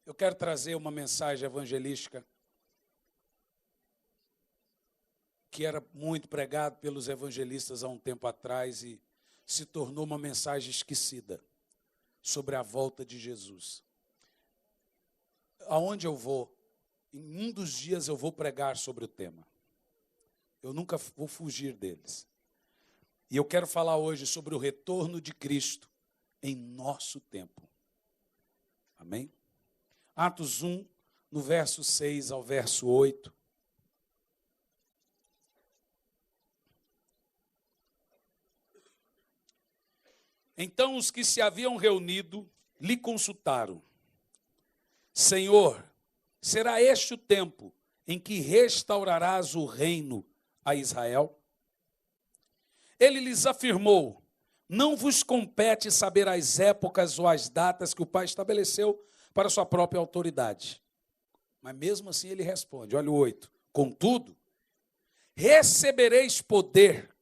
Eu quero trazer uma mensagem evangelística que era muito pregado pelos evangelistas há um tempo atrás e se tornou uma mensagem esquecida sobre a volta de Jesus. Aonde eu vou, em um dos dias eu vou pregar sobre o tema. Eu nunca vou fugir deles. E eu quero falar hoje sobre o retorno de Cristo em nosso tempo. Amém? Atos 1, no verso 6 ao verso 8. Então os que se haviam reunido lhe consultaram: Senhor, será este o tempo em que restaurarás o reino a Israel? Ele lhes afirmou: não vos compete saber as épocas ou as datas que o Pai estabeleceu para sua própria autoridade. Mas mesmo assim ele responde, olha o 8. Contudo, recebereis poder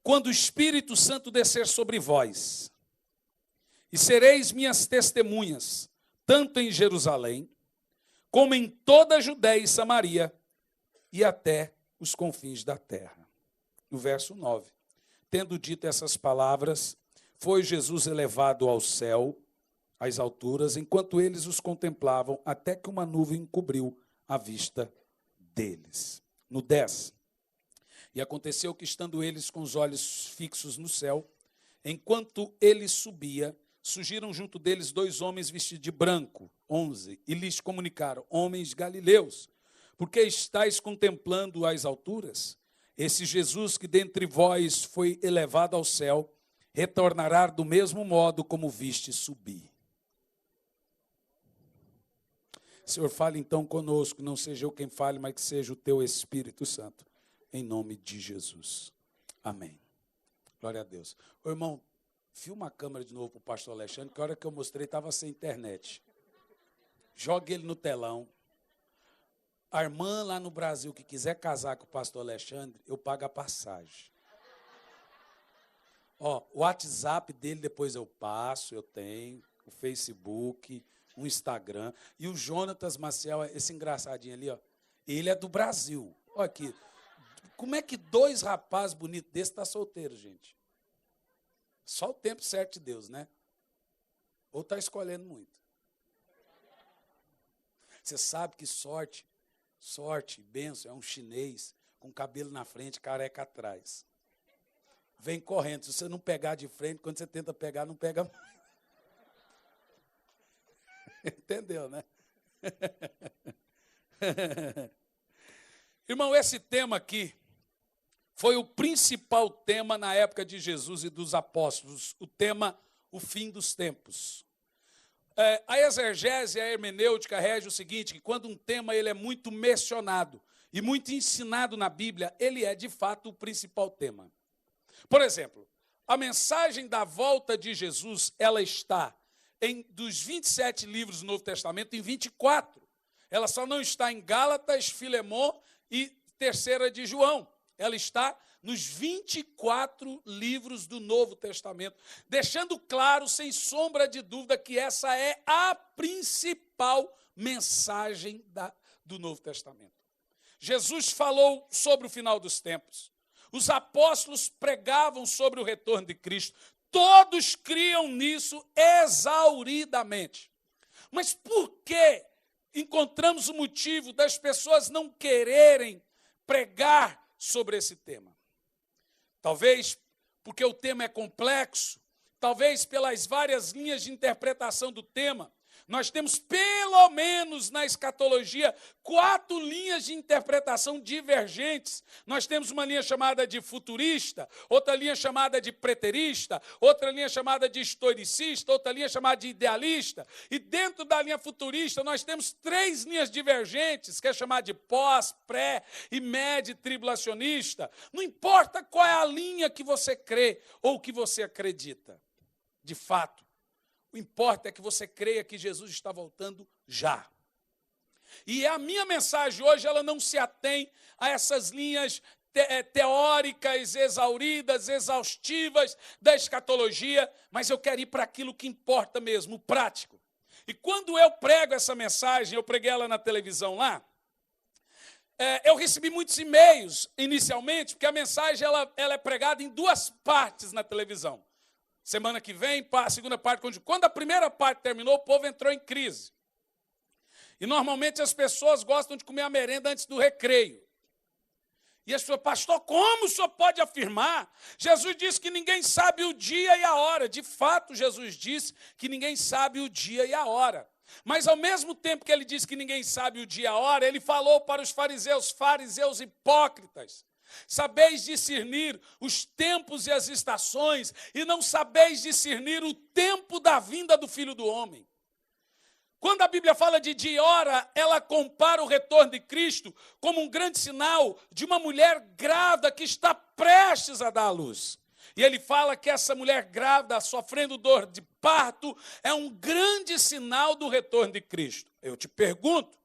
quando o Espírito Santo descer sobre vós, e sereis minhas testemunhas, tanto em Jerusalém, como em toda a Judéia e Samaria, e até os confins da terra. No verso 9. Tendo dito essas palavras, foi Jesus elevado ao céu, às alturas, enquanto eles os contemplavam, até que uma nuvem encobriu a vista deles. No 10. E aconteceu que, estando eles com os olhos fixos no céu, enquanto ele subia, surgiram junto deles 2 homens vestidos de branco, 11, e lhes comunicaram: homens galileus, por que estáis contemplando as alturas? Esse Jesus que dentre vós foi elevado ao céu, retornará do mesmo modo como viste subir. Senhor, fale então conosco, não seja eu quem fale, mas que seja o teu Espírito Santo, em nome de Jesus. Amém. Glória a Deus. Ô, irmão, filma a câmera de novo para o pastor Alexandre, que a hora que eu mostrei estava sem internet. Joga ele no telão. A irmã lá no Brasil que quiser casar com o pastor Alexandre, eu pago a passagem. Ó, o WhatsApp dele depois eu passo, eu tenho, o Facebook, o Instagram. E o Jonatas Maciel, esse engraçadinho ali, ó, ele é do Brasil. Olha aqui, como é que 2 rapazes bonitos desses estão solteiros, gente? Só o tempo certo de Deus, né? Ou está escolhendo muito. Você sabe que sorte, bênção, é um chinês com cabelo na frente, careca atrás. Vem correndo. Se você não pegar de frente, quando você tenta pegar, não pega mais. Entendeu, né? Irmão, esse tema aqui foi o principal tema na época de Jesus e dos apóstolos. O tema, o fim dos tempos. A exegese, a hermenêutica rege o seguinte, que quando um tema ele é muito mencionado e muito ensinado na Bíblia, ele é, de fato, o principal tema. Por exemplo, a mensagem da volta de Jesus, ela está dos 27 livros do Novo Testamento, em 24. Ela só não está em Gálatas, Filemon e 3ª de João. Ela está nos 24 livros do Novo Testamento, deixando claro, sem sombra de dúvida, que essa é a principal mensagem do Novo Testamento. Jesus falou sobre o final dos tempos. Os apóstolos pregavam sobre o retorno de Cristo. Todos criam nisso exauridamente. Mas por que encontramos o motivo das pessoas não quererem pregar sobre esse tema? Talvez porque o tema é complexo, talvez pelas várias linhas de interpretação do tema. Nós temos, pelo menos na escatologia, 4 linhas de interpretação divergentes. Nós temos uma linha chamada de futurista, outra linha chamada de preterista, outra linha chamada de historicista, outra linha chamada de idealista. E dentro da linha futurista, nós temos 3 linhas divergentes, que é chamada de pós, pré e médio-tribulacionista. Não importa qual é a linha que você crê ou que você acredita. De fato, o importa é que você creia que Jesus está voltando já. E a minha mensagem hoje, ela não se atém a essas linhas teóricas, exauridas, exaustivas da escatologia, mas eu quero ir para aquilo que importa mesmo, o prático. E quando eu prego essa mensagem, eu preguei ela na televisão lá, eu recebi muitos e-mails inicialmente, porque a mensagem ela é pregada em duas partes na televisão. Semana que vem, a segunda parte. Quando a primeira parte terminou, o povo entrou em crise. E normalmente as pessoas gostam de comer a merenda antes do recreio. E as pessoas, pastor, como o senhor pode afirmar? Jesus disse que ninguém sabe o dia e a hora. De fato, Jesus disse que ninguém sabe o dia e a hora. Mas ao mesmo tempo que ele disse que ninguém sabe o dia e a hora, ele falou para os fariseus hipócritas: sabeis discernir os tempos e as estações, e não sabeis discernir o tempo da vinda do Filho do Homem. Quando a Bíblia fala de dia e hora, ela compara o retorno de Cristo como um grande sinal de uma mulher grávida que está prestes a dar à luz. E ele fala que essa mulher grávida, sofrendo dor de parto, é um grande sinal do retorno de Cristo. Eu te pergunto,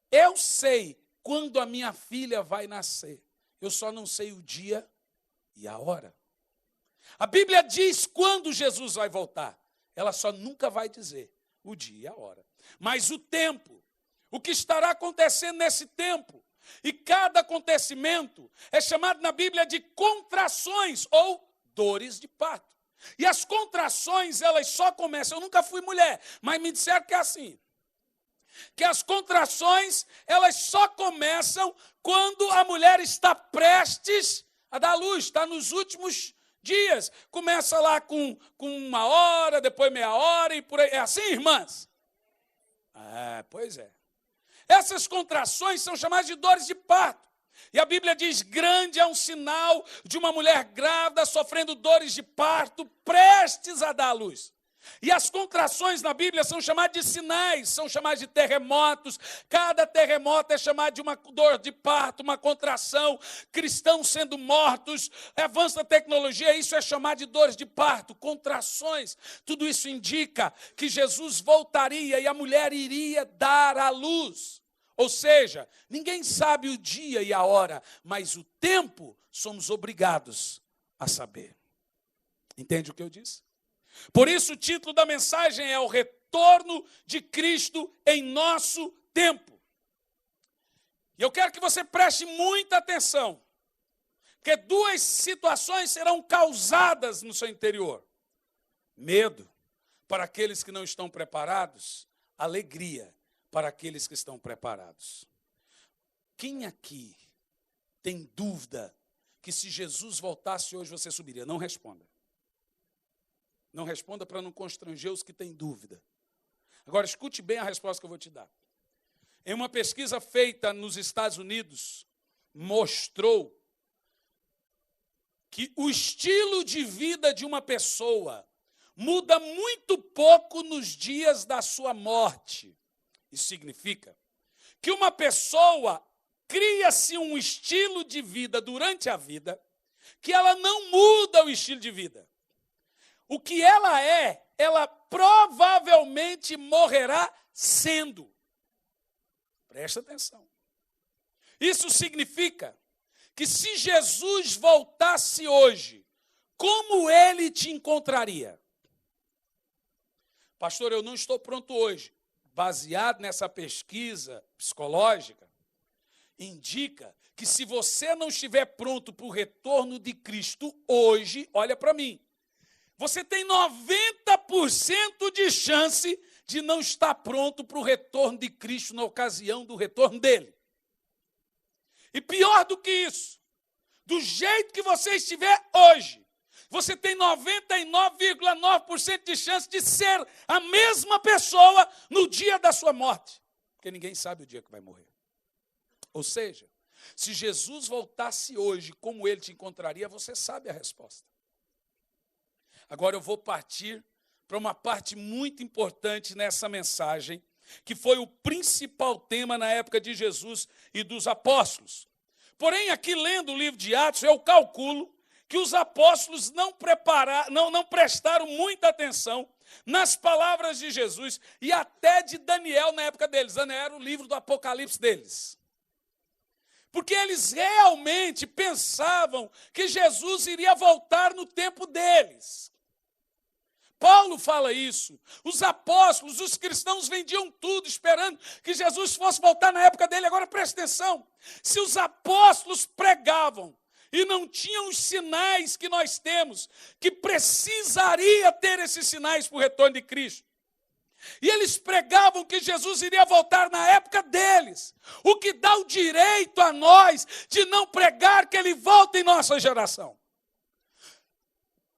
eu sei quando a minha filha vai nascer, eu só não sei o dia e a hora. A Bíblia diz quando Jesus vai voltar, ela só nunca vai dizer o dia e a hora. Mas o tempo, o que estará acontecendo nesse tempo, e cada acontecimento é chamado na Bíblia de contrações ou dores de parto. E as contrações, elas só começam, eu nunca fui mulher, mas me disseram que é assim, que as contrações, elas só começam quando a mulher está prestes a dar luz, está nos últimos dias. Começa lá com 1 hora, depois meia hora e por aí. É assim, irmãs? Pois é. Essas contrações são chamadas de dores de parto. E a Bíblia diz, grande é um sinal de uma mulher grávida sofrendo dores de parto, prestes a dar à luz. E as contrações na Bíblia são chamadas de sinais, são chamadas de terremotos. Cada terremoto é chamado de uma dor de parto, uma contração, cristãos sendo mortos, avanço da tecnologia, isso é chamado de dores de parto, contrações. Tudo isso indica que Jesus voltaria e a mulher iria dar à luz. Ou seja, ninguém sabe o dia e a hora, mas o tempo somos obrigados a saber. Entende o que eu disse? Por isso o título da mensagem é o retorno de Cristo em nosso tempo. E eu quero que você preste muita atenção, porque duas situações serão causadas no seu interior. Medo para aqueles que não estão preparados, alegria para aqueles que estão preparados. Quem aqui tem dúvida que se Jesus voltasse hoje você subiria? Não responda. Não responda para não constranger os que têm dúvida. Agora, escute bem a resposta que eu vou te dar. Em uma pesquisa feita nos Estados Unidos, mostrou que o estilo de vida de uma pessoa muda muito pouco nos dias da sua morte. Isso significa que uma pessoa cria-se um estilo de vida durante a vida, que ela não muda o estilo de vida. O que ela provavelmente morrerá sendo. Presta atenção. Isso significa que se Jesus voltasse hoje, como ele te encontraria? Pastor, eu não estou pronto hoje. Baseado nessa pesquisa psicológica, indica que se você não estiver pronto para o retorno de Cristo hoje, olha para mim, você tem 90% de chance de não estar pronto para o retorno de Cristo na ocasião do retorno dele. E pior do que isso, do jeito que você estiver hoje, você tem 99,9% de chance de ser a mesma pessoa no dia da sua morte. Porque ninguém sabe o dia que vai morrer. Ou seja, se Jesus voltasse hoje, como ele te encontraria, você sabe a resposta. Agora eu vou partir para uma parte muito importante nessa mensagem, que foi o principal tema na época de Jesus e dos apóstolos. Porém, aqui lendo o livro de Atos, eu calculo que os apóstolos não prestaram muita atenção nas palavras de Jesus e até de Daniel na época deles. Daniel era o livro do Apocalipse deles. Porque eles realmente pensavam que Jesus iria voltar no tempo deles. Paulo fala isso. Os apóstolos, os cristãos vendiam tudo esperando que Jesus fosse voltar na época dele. Agora presta atenção. Se os apóstolos pregavam e não tinham os sinais que nós temos, que precisaria ter esses sinais para o retorno de Cristo, e eles pregavam que Jesus iria voltar na época deles, o que dá o direito a nós de não pregar que ele volta em nossa geração.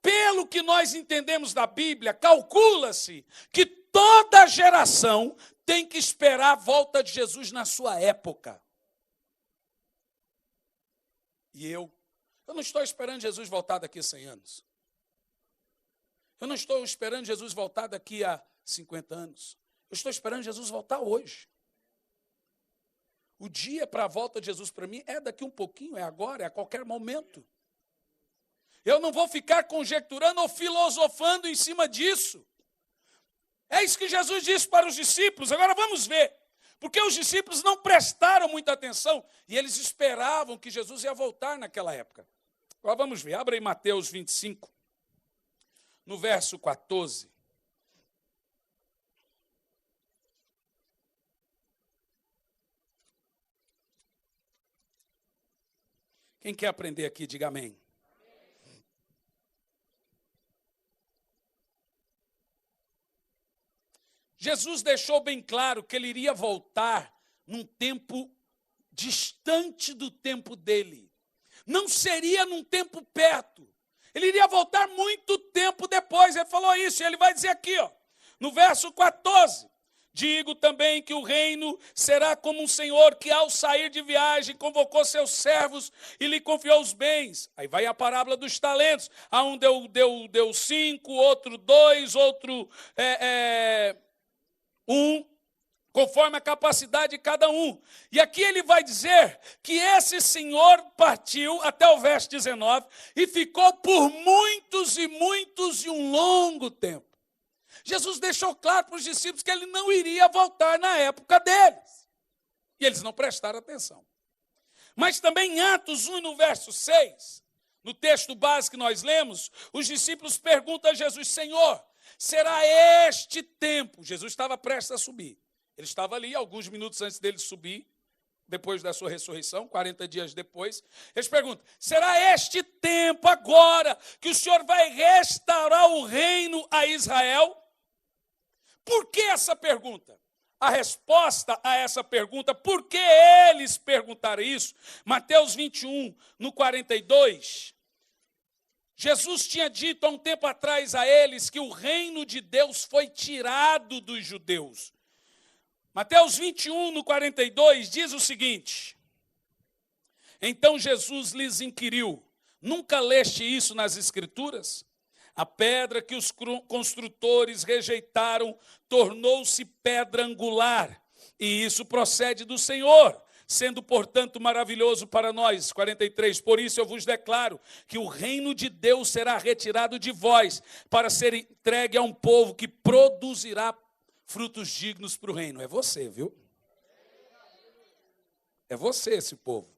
Pelo que nós entendemos da Bíblia, calcula-se que toda geração tem que esperar a volta de Jesus na sua época. E eu não estou esperando Jesus voltar daqui a 100 anos. Eu não estou esperando Jesus voltar daqui a 50 anos. Eu estou esperando Jesus voltar hoje. O dia para a volta de Jesus para mim é daqui um pouquinho, é agora, é a qualquer momento. Eu não vou ficar conjecturando ou filosofando em cima disso. É isso que Jesus disse para os discípulos. Agora vamos ver. Porque os discípulos não prestaram muita atenção e eles esperavam que Jesus ia voltar naquela época. Agora vamos ver. Abra aí Mateus 25, no verso 14. Quem quer aprender aqui, diga amém. Jesus deixou bem claro que ele iria voltar num tempo distante do tempo dele. Não seria num tempo perto. Ele iria voltar muito tempo depois. Ele falou isso, e ele vai dizer aqui, no verso 14. Digo também que o reino será como um senhor que, ao sair de viagem, convocou seus servos e lhe confiou os bens. Aí vai a parábola dos talentos. A um deu 5, outro 2, outro 1, conforme a capacidade de cada um. E aqui ele vai dizer que esse senhor partiu, até o verso 19, e ficou por muitos e um longo tempo. Jesus deixou claro para os discípulos que ele não iria voltar na época deles. E eles não prestaram atenção. Mas também em Atos 1, no verso 6, no texto básico que nós lemos, os discípulos perguntam a Jesus: Senhor, será este tempo? Jesus estava prestes a subir. Ele estava ali, alguns minutos antes dele subir, depois da sua ressurreição, 40 dias depois. Eles perguntam: será este tempo agora que o Senhor vai restaurar o reino a Israel? Por que essa pergunta? A resposta a essa pergunta, por que eles perguntaram isso? Mateus 21, no 42, Jesus tinha dito há um tempo atrás a eles que o reino de Deus foi tirado dos judeus. Mateus 21, no 42, diz o seguinte: então Jesus lhes inquiriu: nunca leste isso nas Escrituras? A pedra que os construtores rejeitaram tornou-se pedra angular, e isso procede do Senhor, sendo, portanto, maravilhoso para nós. 43, por isso eu vos declaro que o reino de Deus será retirado de vós, para ser entregue a um povo que produzirá frutos dignos para o reino. É você, viu? É você, esse povo.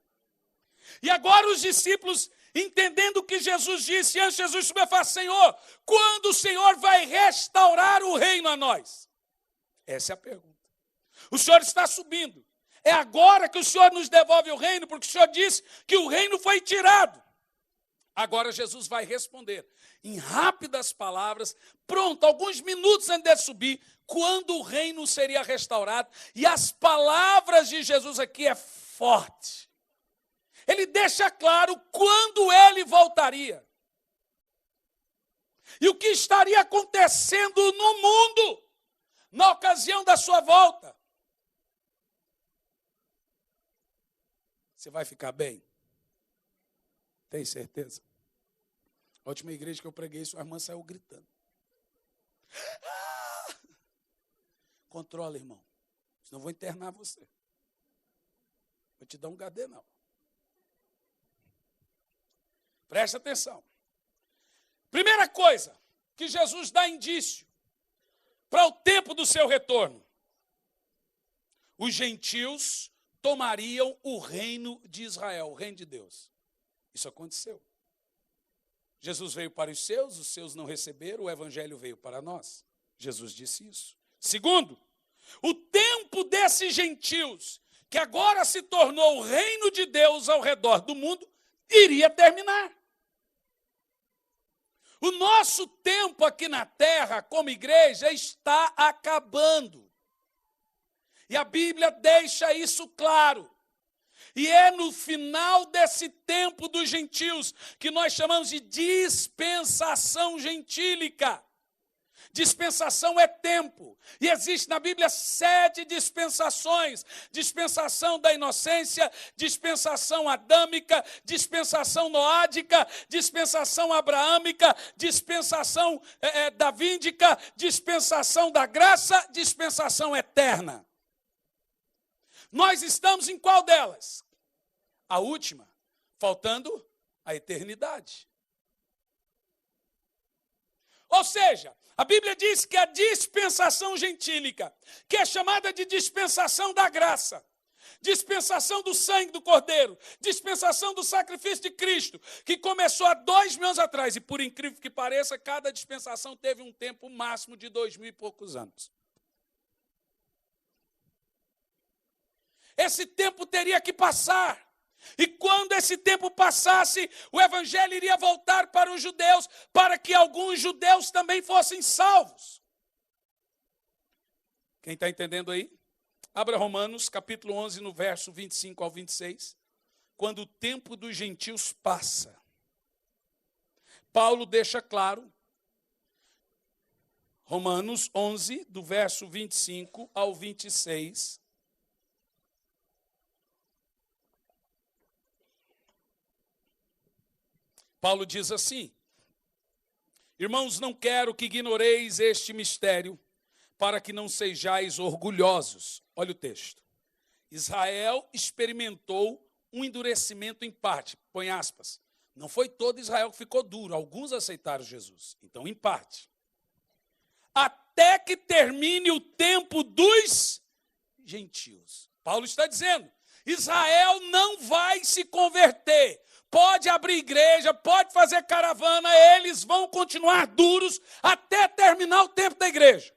E agora os discípulos, entendendo o que Jesus disse, antes de Jesus subir, fala: Senhor, quando o Senhor vai restaurar o reino a nós? Essa é a pergunta. O Senhor está subindo. É agora que o Senhor nos devolve o reino, porque o Senhor disse que o reino foi tirado. Agora Jesus vai responder em rápidas palavras, pronto, alguns minutos antes de subir, quando o reino seria restaurado. E as palavras de Jesus aqui é forte. Ele deixa claro quando ele voltaria. E o que estaria acontecendo no mundo na ocasião da sua volta. Você vai ficar bem? Tem certeza? A última igreja que eu preguei, sua irmã saiu gritando. Ah! Controla, irmão. Senão eu vou internar você. Vou te dar um gadenal. Presta atenção. Primeira coisa que Jesus dá indício para o tempo do seu retorno. Os gentios tomariam o reino de Israel, o reino de Deus. Isso aconteceu. Jesus veio para os seus não receberam, o evangelho veio para nós. Jesus disse isso. Segundo, o tempo desses gentios, que agora se tornou o reino de Deus ao redor do mundo, iria terminar. O nosso tempo aqui na terra, como igreja, está acabando. E a Bíblia deixa isso claro. E é no final desse tempo dos gentios que nós chamamos de dispensação gentílica. Dispensação é tempo. E existe na Bíblia 7 dispensações. Dispensação da inocência, dispensação adâmica, dispensação noádica, dispensação abraâmica, dispensação davídica, dispensação da graça, dispensação eterna. Nós estamos em qual delas? A última, faltando a eternidade. Ou seja, a Bíblia diz que a dispensação gentílica, que é chamada de dispensação da graça, dispensação do sangue do Cordeiro, dispensação do sacrifício de Cristo, que começou há 2000 anos atrás, e por incrível que pareça, cada dispensação teve um tempo máximo de 2000 e poucos anos. Esse tempo teria que passar. E quando esse tempo passasse, o evangelho iria voltar para os judeus, para que alguns judeus também fossem salvos. Quem está entendendo aí? Abra Romanos, capítulo 11, no verso 25 ao 26. Quando o tempo dos gentios passa, Paulo deixa claro, Romanos 11, do verso 25 ao 26, Paulo diz assim: irmãos, não quero que ignoreis este mistério, para que não sejais orgulhosos. Olha o texto. Israel experimentou um endurecimento em parte, põe aspas. Não foi todo Israel que ficou duro, alguns aceitaram Jesus. Então, em parte. Até que termine o tempo dos gentios. Paulo está dizendo, Israel não vai se converter. Pode abrir igreja, pode fazer caravana, eles vão continuar duros até terminar o tempo da igreja.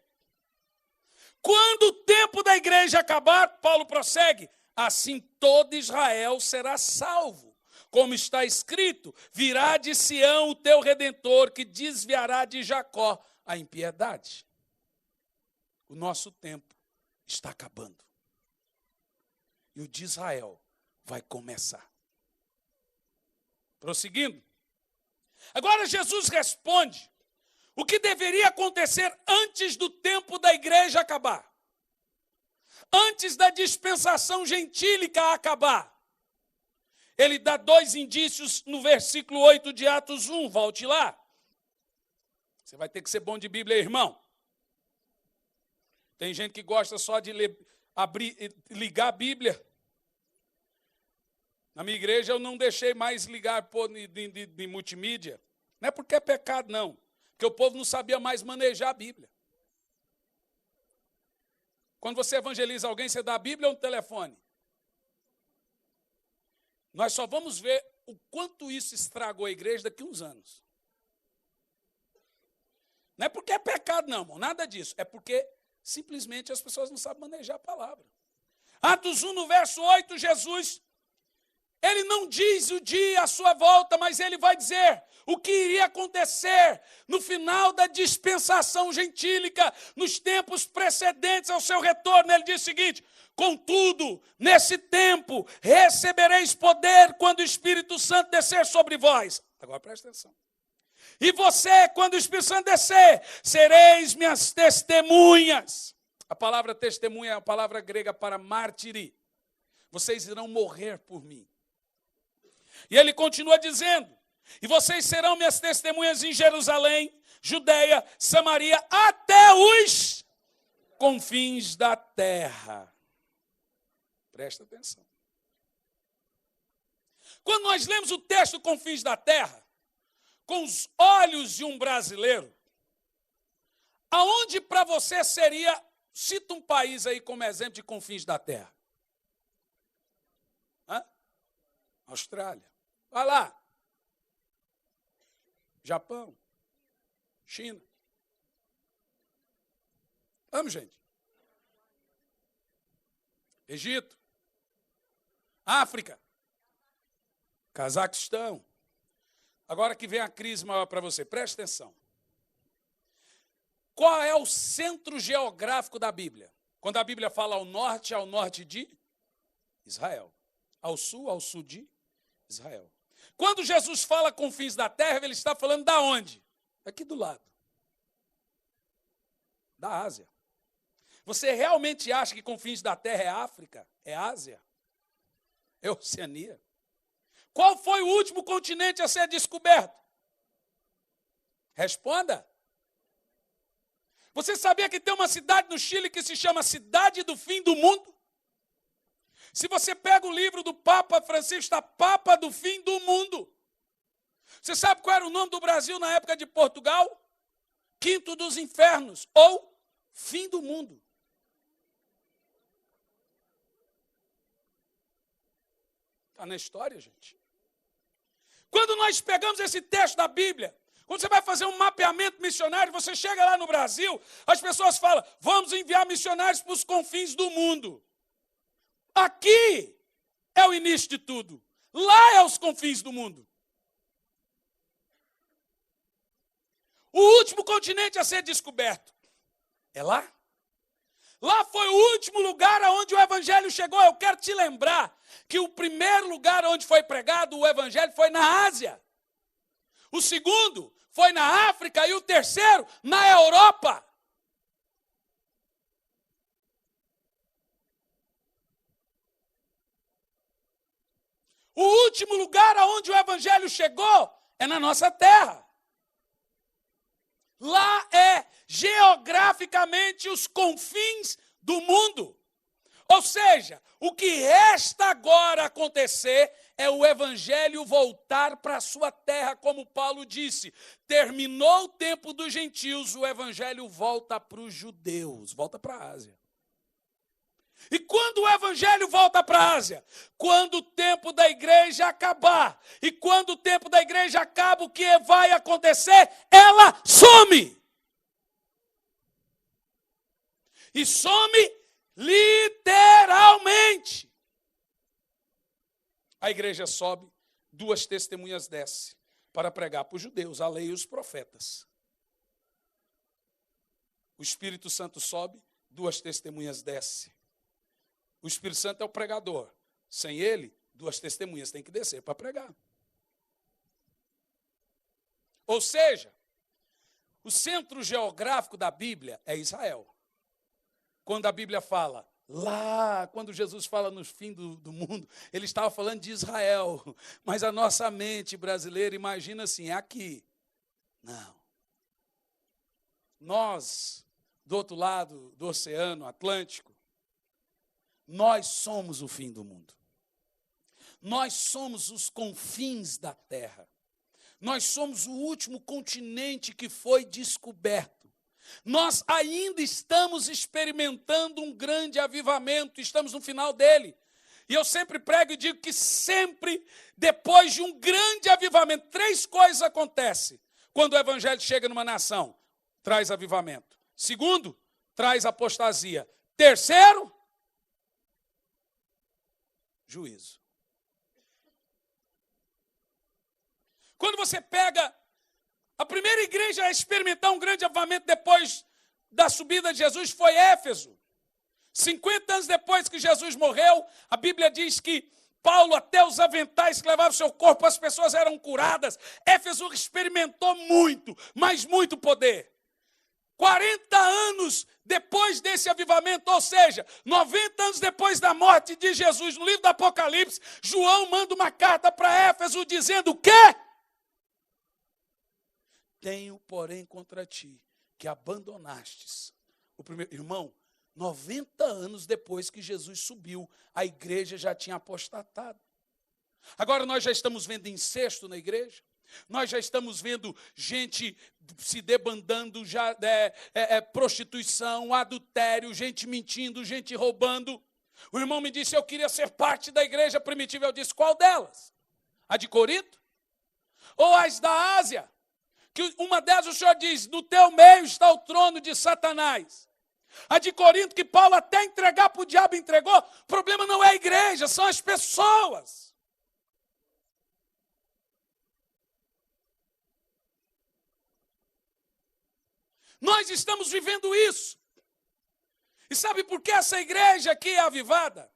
Quando o tempo da igreja acabar, Paulo prossegue, assim todo Israel será salvo. Como está escrito, virá de Sião o teu Redentor, que desviará de Jacó a impiedade. O nosso tempo está acabando. E o de Israel vai começar. Prosseguindo. Agora Jesus responde o que deveria acontecer antes do tempo da igreja acabar. Antes da dispensação gentílica acabar. Ele dá 2 indícios no versículo 8 de Atos 1. Volte lá. Você vai ter que ser bom de Bíblia, irmão. Tem gente que gosta só de ligar a Bíblia. Na minha igreja eu não deixei mais ligar de multimídia. Não é porque é pecado, não. Porque o povo não sabia mais manejar a Bíblia. Quando você evangeliza alguém, você dá a Bíblia ou um telefone? Nós só vamos ver o quanto isso estragou a igreja daqui a uns anos. Não é porque é pecado, não, irmão. Nada disso. É porque simplesmente as pessoas não sabem manejar a palavra. Atos 1, no verso 8, Jesus... Ele não diz o dia, a sua volta, mas ele vai dizer o que iria acontecer no final da dispensação gentílica, nos tempos precedentes ao seu retorno. Ele diz o seguinte: contudo, nesse tempo, recebereis poder quando o Espírito Santo descer sobre vós. Agora presta atenção. E você, quando o Espírito Santo descer, sereis minhas testemunhas. A palavra testemunha é a palavra grega para mártire. Vocês irão morrer por mim. E ele continua dizendo, e vocês serão minhas testemunhas em Jerusalém, Judeia, Samaria, até os confins da terra. Presta atenção. Quando nós lemos o texto confins da terra, com os olhos de um brasileiro, aonde para você seria, cita um país aí como exemplo de confins da terra. Austrália. Vai lá. Japão, China. Vamos, gente. Egito, África, Cazaquistão. Agora que vem a crise maior para você, preste atenção. Qual é o centro geográfico da Bíblia? Quando a Bíblia fala ao norte de Israel. Ao sul de Israel. Quando Jesus fala confins da terra, ele está falando da onde? Aqui do lado. Da Ásia. Você realmente acha que confins da terra é África? É Ásia? É Oceania? Qual foi o último continente a ser descoberto? Responda. Você sabia que tem uma cidade no Chile que se chama Cidade do Fim do Mundo? Se você pega o livro do Papa Francisco, está Papa do Fim do Mundo. Você sabe qual era o nome do Brasil na época de Portugal? Quinto dos Infernos, ou Fim do Mundo. Está na história, gente. Quando nós pegamos esse texto da Bíblia, quando você vai fazer um mapeamento missionário, você chega lá no Brasil, as pessoas falam, vamos enviar missionários para os confins do mundo. Aqui é o início de tudo. Lá é os confins do mundo. O último continente a ser descoberto é lá. Lá foi o último lugar aonde o evangelho chegou. Eu quero te lembrar que o primeiro lugar onde foi pregado o evangelho foi na Ásia. O segundo foi na África e o terceiro na Europa. O último lugar aonde o evangelho chegou é na nossa terra. Lá é geograficamente os confins do mundo. Ou seja, o que resta agora acontecer é o evangelho voltar para a sua terra, como Paulo disse. Terminou o tempo dos gentios, o evangelho volta para os judeus, volta para a Ásia. E quando o evangelho volta para a Ásia? Quando o tempo da igreja acabar. E quando o tempo da igreja acaba, o que vai acontecer? Ela some. E some literalmente. A igreja sobe, 2 testemunhas descem para pregar para os judeus, a lei e os profetas. O Espírito Santo sobe, 2 testemunhas descem. O Espírito Santo é o pregador. Sem ele, 2 testemunhas têm que descer para pregar. Ou seja, o centro geográfico da Bíblia é Israel. Quando a Bíblia fala, lá, quando Jesus fala no fim do mundo, ele estava falando de Israel. Mas a nossa mente brasileira imagina assim, é aqui. Não. Nós, do outro lado do Oceano Atlântico, nós somos o fim do mundo. Nós somos os confins da terra. Nós somos o último continente que foi descoberto. Nós ainda estamos experimentando um grande avivamento, estamos no final dele. E eu sempre prego e digo que sempre, depois de um grande avivamento, 3 coisas acontecem quando o evangelho chega numa nação. Traz avivamento. Segundo, traz apostasia. Terceiro, juízo. Quando você pega a primeira igreja a experimentar um grande avivamento depois da subida de Jesus foi Éfeso. 50 anos depois que Jesus morreu, a Bíblia diz que Paulo, até os aventais que levavam o seu corpo, as pessoas eram curadas. Éfeso experimentou muito, mas muito poder. 40 anos depois desse avivamento, ou seja, 90 anos depois da morte de Jesus, no livro do Apocalipse, João manda uma carta para Éfeso dizendo o quê? Tenho, porém, contra ti, que abandonastes o primeiro. Irmão, 90 anos depois que Jesus subiu, a igreja já tinha apostatado. Agora nós já estamos vendo incesto na igreja. Nós já estamos vendo gente se debandando, já, prostituição, adultério, gente mentindo, gente roubando. O irmão me disse, eu queria ser parte da igreja primitiva. Eu disse, qual delas? A de Corinto? Ou as da Ásia? que uma delas o Senhor diz, no teu meio está o trono de Satanás. A de Corinto, que Paulo até entregar para o diabo entregou, o problema não é a igreja, são as pessoas. Nós estamos vivendo isso. E sabe por que essa igreja aqui é avivada?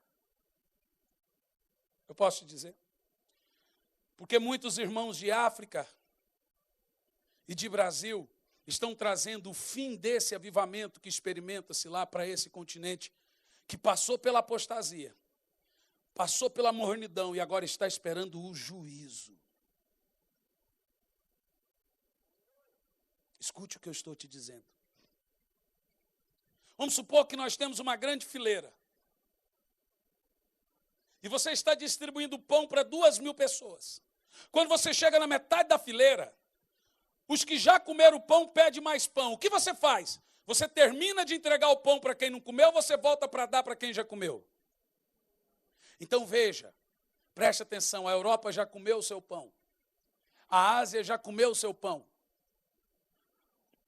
Eu posso te dizer. Porque muitos irmãos de África e de Brasil estão trazendo o fim desse avivamento que experimenta-se lá para esse continente, que passou pela apostasia, passou pela mornidão e agora está esperando o juízo. Escute o que eu estou te dizendo. Vamos supor que nós temos uma grande fileira. E você está distribuindo pão para 2.000 pessoas. Quando você chega na metade da fileira, os que já comeram o pão pedem mais pão. O que você faz? Você termina de entregar o pão para quem não comeu, ou você volta para dar para quem já comeu? Então veja, preste atenção, a Europa já comeu o seu pão. A Ásia já comeu o seu pão.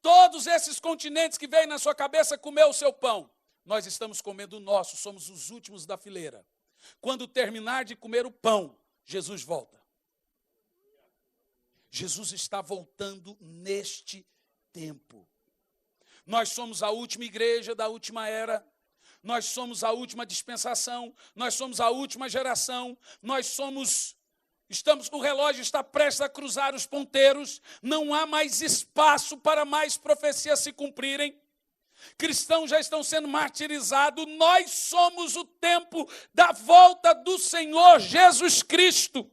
Todos esses continentes que veio na sua cabeça comeu o seu pão. Nós estamos comendo o nosso, somos os últimos da fileira. Quando terminar de comer o pão, Jesus volta. Jesus está voltando neste tempo. Nós somos a última igreja da última era. Nós somos a última dispensação. Nós somos a última geração. O relógio está prestes a cruzar os ponteiros. Não há mais espaço para mais profecias se cumprirem. Cristãos já estão sendo martirizados. Nós somos o tempo da volta do Senhor Jesus Cristo.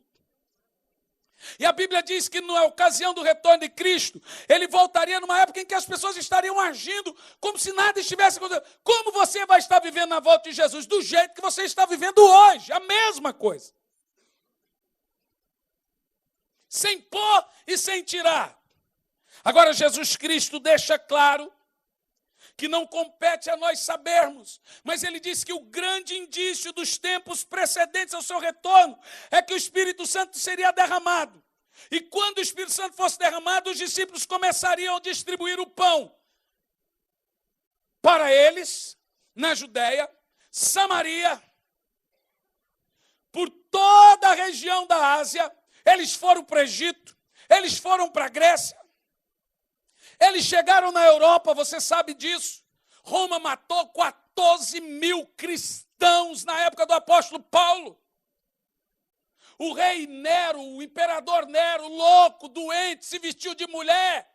E a Bíblia diz que na ocasião do retorno de Cristo, ele voltaria numa época em que as pessoas estariam agindo como se nada estivesse acontecendo. Como você vai estar vivendo na volta de Jesus? Do jeito que você está vivendo hoje, a mesma coisa. Sem pôr e sem tirar. Agora Jesus Cristo deixa claro que não compete a nós sabermos, mas ele diz que o grande indício dos tempos precedentes ao seu retorno é que o Espírito Santo seria derramado. E quando o Espírito Santo fosse derramado, os discípulos começariam a distribuir o pão para eles, na Judéia, Samaria, por toda a região da Ásia. Eles foram para o Egito, eles foram para a Grécia, eles chegaram na Europa, você sabe disso. Roma matou 14.000 cristãos na época do apóstolo Paulo. O rei Nero, o imperador Nero, louco, doente, se vestiu de mulher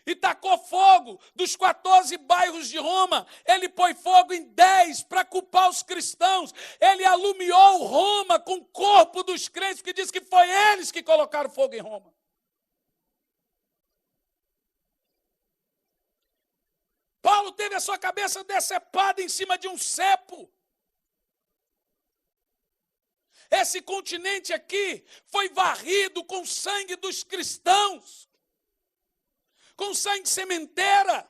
e tacou fogo. Dos 14 bairros de Roma, ele pôs fogo em 10 para culpar os cristãos. Ele alumiou Roma com o corpo dos crentes, que diz que foi eles que colocaram fogo em Roma. Paulo teve a sua cabeça decepada em cima de um cepo. Esse continente aqui foi varrido com sangue dos cristãos, com sangue de sementeira.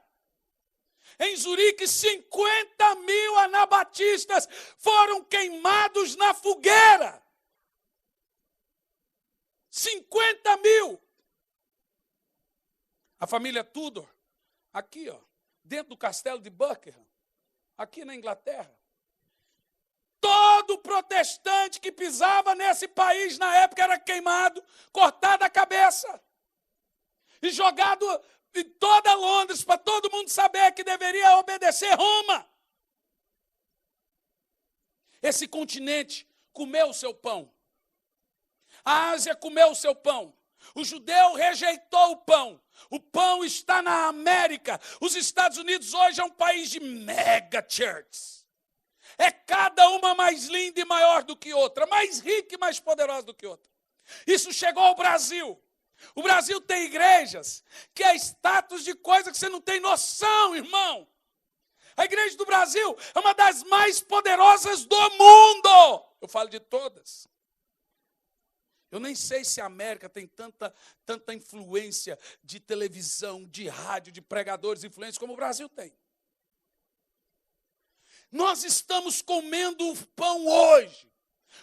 Em Zurique, 50.000 anabatistas foram queimados na fogueira. 50.000. A família Tudor, aqui, dentro do castelo de Buckingham, aqui na Inglaterra. Todo protestante que pisava nesse país na época era queimado, cortado a cabeça e jogado em toda Londres para todo mundo saber que deveria obedecer Roma. Esse continente comeu o seu pão. A Ásia comeu o seu pão. O judeu rejeitou o pão. O pão está na América. Os Estados Unidos hoje é um país de mega churches. É cada uma mais linda e maior do que outra, mais rica e mais poderosa do que outra. Isso chegou ao Brasil. O Brasil tem igrejas que é status de coisa que você não tem noção, irmão. A igreja do Brasil é uma das mais poderosas do mundo. Eu falo de todas. Eu nem sei se a América tem tanta influência de televisão, de rádio, de pregadores influentes como o Brasil tem. Nós estamos comendo o pão hoje.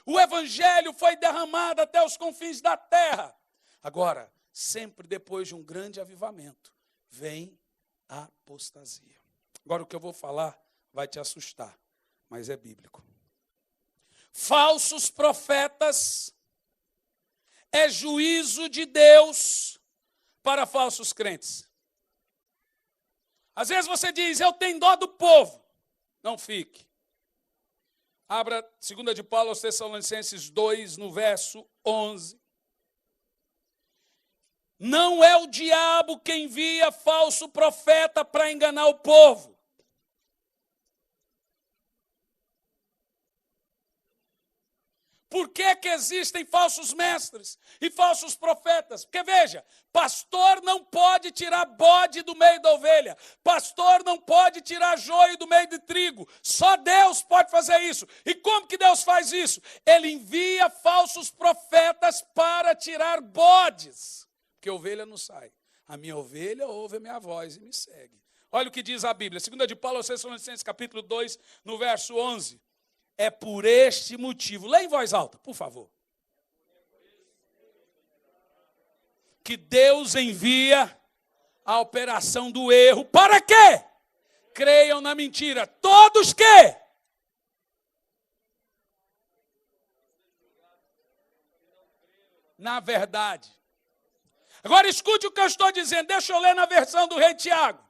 O evangelho foi derramado até os confins da terra. Agora, sempre depois de um grande avivamento, vem a apostasia. Agora o que eu vou falar vai te assustar, mas é bíblico. Falsos profetas é juízo de Deus para falsos crentes. Às vezes você diz, eu tenho dó do povo. Não fique. Abra 2 de Paulo aos Tessalonicenses 2, no verso 11. Não é o diabo quem envia falso profeta para enganar o povo. Por que existem falsos mestres e falsos profetas? Porque veja, pastor não pode tirar bode do meio da ovelha. Pastor não pode tirar joio do meio de trigo. Só Deus pode fazer isso. E como que Deus faz isso? Ele envia falsos profetas para tirar bodes. Porque ovelha não sai. A minha ovelha ouve a minha voz e me segue. Olha o que diz a Bíblia. 2 de Paulo aos Tessalonicenses, capítulo 2, no verso 11. É por este motivo, leia em voz alta, por favor, que Deus envia a operação do erro. Para quê? Creiam na mentira. Todos que? Na verdade. Agora escute o que eu estou dizendo, deixa eu ler na versão do rei Tiago.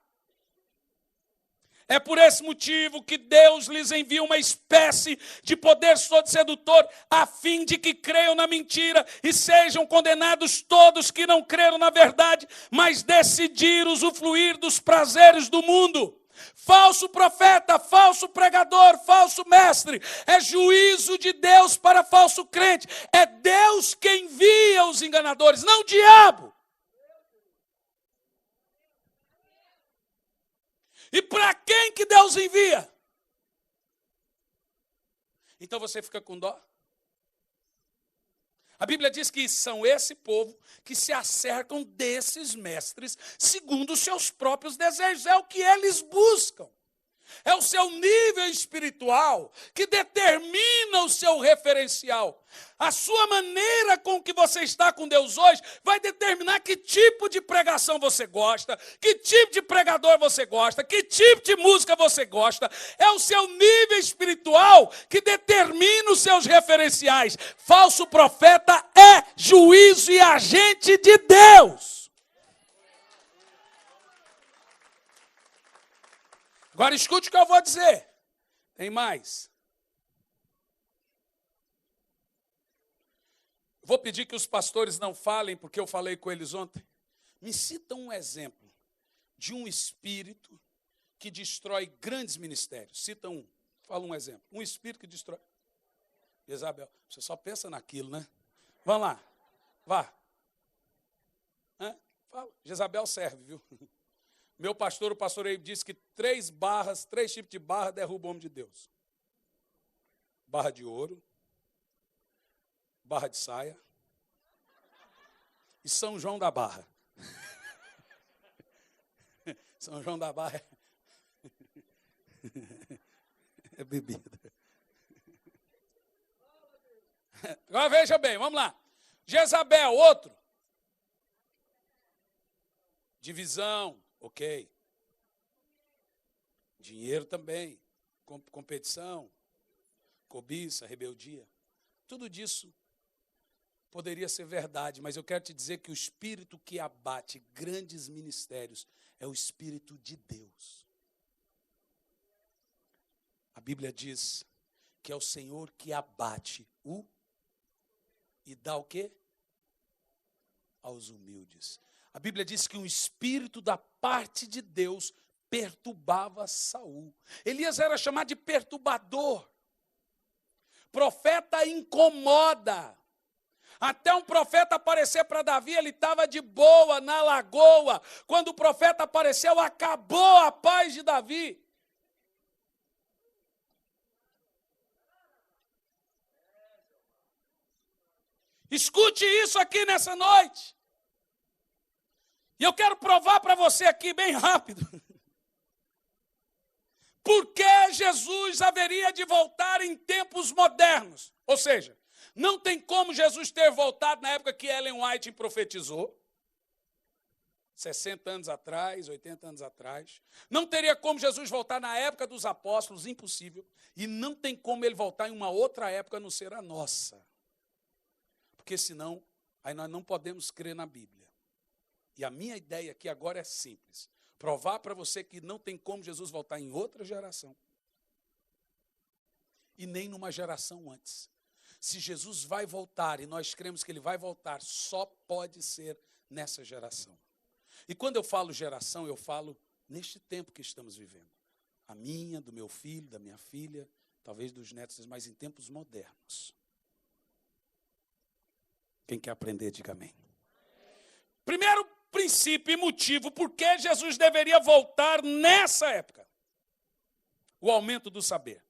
É por esse motivo que Deus lhes envia uma espécie de poder sedutor, a fim de que creiam na mentira e sejam condenados todos que não creram na verdade, mas decidiram usufruir dos prazeres do mundo. Falso profeta, falso pregador, falso mestre, é juízo de Deus para falso crente. É Deus quem envia os enganadores, não o diabo. E para quem que Deus envia? Então você fica com dó? A Bíblia diz que são esse povo que se acercam desses mestres segundo os seus próprios desejos. É o que eles buscam. É o seu nível espiritual que determina o seu referencial. A sua maneira com que você está com Deus hoje vai determinar que tipo de pregação você gosta, que tipo de pregador você gosta, que tipo de música você gosta. É o seu nível espiritual que determina os seus referenciais. Falso profeta é juízo e agente de Deus. Agora escute o que eu vou dizer. Tem mais. Vou pedir que os pastores não falem, porque eu falei com eles ontem. Me citam um exemplo de um espírito que destrói grandes ministérios. Cita um. Fala um exemplo. Um espírito que destrói. Jezabel. Você só pensa naquilo, né? Vamos lá. Vá. Fala. Jezabel serve, viu? Meu pastor, o pastor Eibe, disse que 3 tipos de barra derrubam o homem de Deus. Barra de ouro, barra de saia e São João da Barra. São João da Barra é bebida. Agora veja bem, vamos lá. Jezabel, outro. Divisão. Ok. Dinheiro também. Competição. Cobiça, rebeldia. Tudo disso poderia ser verdade, mas eu quero te dizer que o espírito que abate grandes ministérios é o Espírito de Deus. A Bíblia diz que é o Senhor que abate e dá o quê? Aos humildes. A Bíblia diz que um espírito da parte de Deus perturbava Saul. Elias era chamado de perturbador. Profeta incomoda. Até um profeta aparecer para Davi, ele estava de boa na lagoa. Quando o profeta apareceu, acabou a paz de Davi. Escute isso aqui nessa noite. E eu quero provar para você aqui bem rápido. Por que Jesus haveria de voltar em tempos modernos? Ou seja, não tem como Jesus ter voltado na época que Ellen White profetizou. 60 anos atrás, 80 anos atrás. Não teria como Jesus voltar na época dos apóstolos, impossível. E não tem como ele voltar em uma outra época, a não ser a nossa. Porque senão, aí nós não podemos crer na Bíblia. E a minha ideia aqui agora é simples. Provar para você que não tem como Jesus voltar em outra geração. E nem numa geração antes. Se Jesus vai voltar, e nós cremos que ele vai voltar, só pode ser nessa geração. E quando eu falo geração, eu falo neste tempo que estamos vivendo. A minha, do meu filho, da minha filha, talvez dos netos, mas em tempos modernos. Quem quer aprender, diga amém. Primeiro princípio e motivo por que Jesus deveria voltar nessa época. O aumento do saber.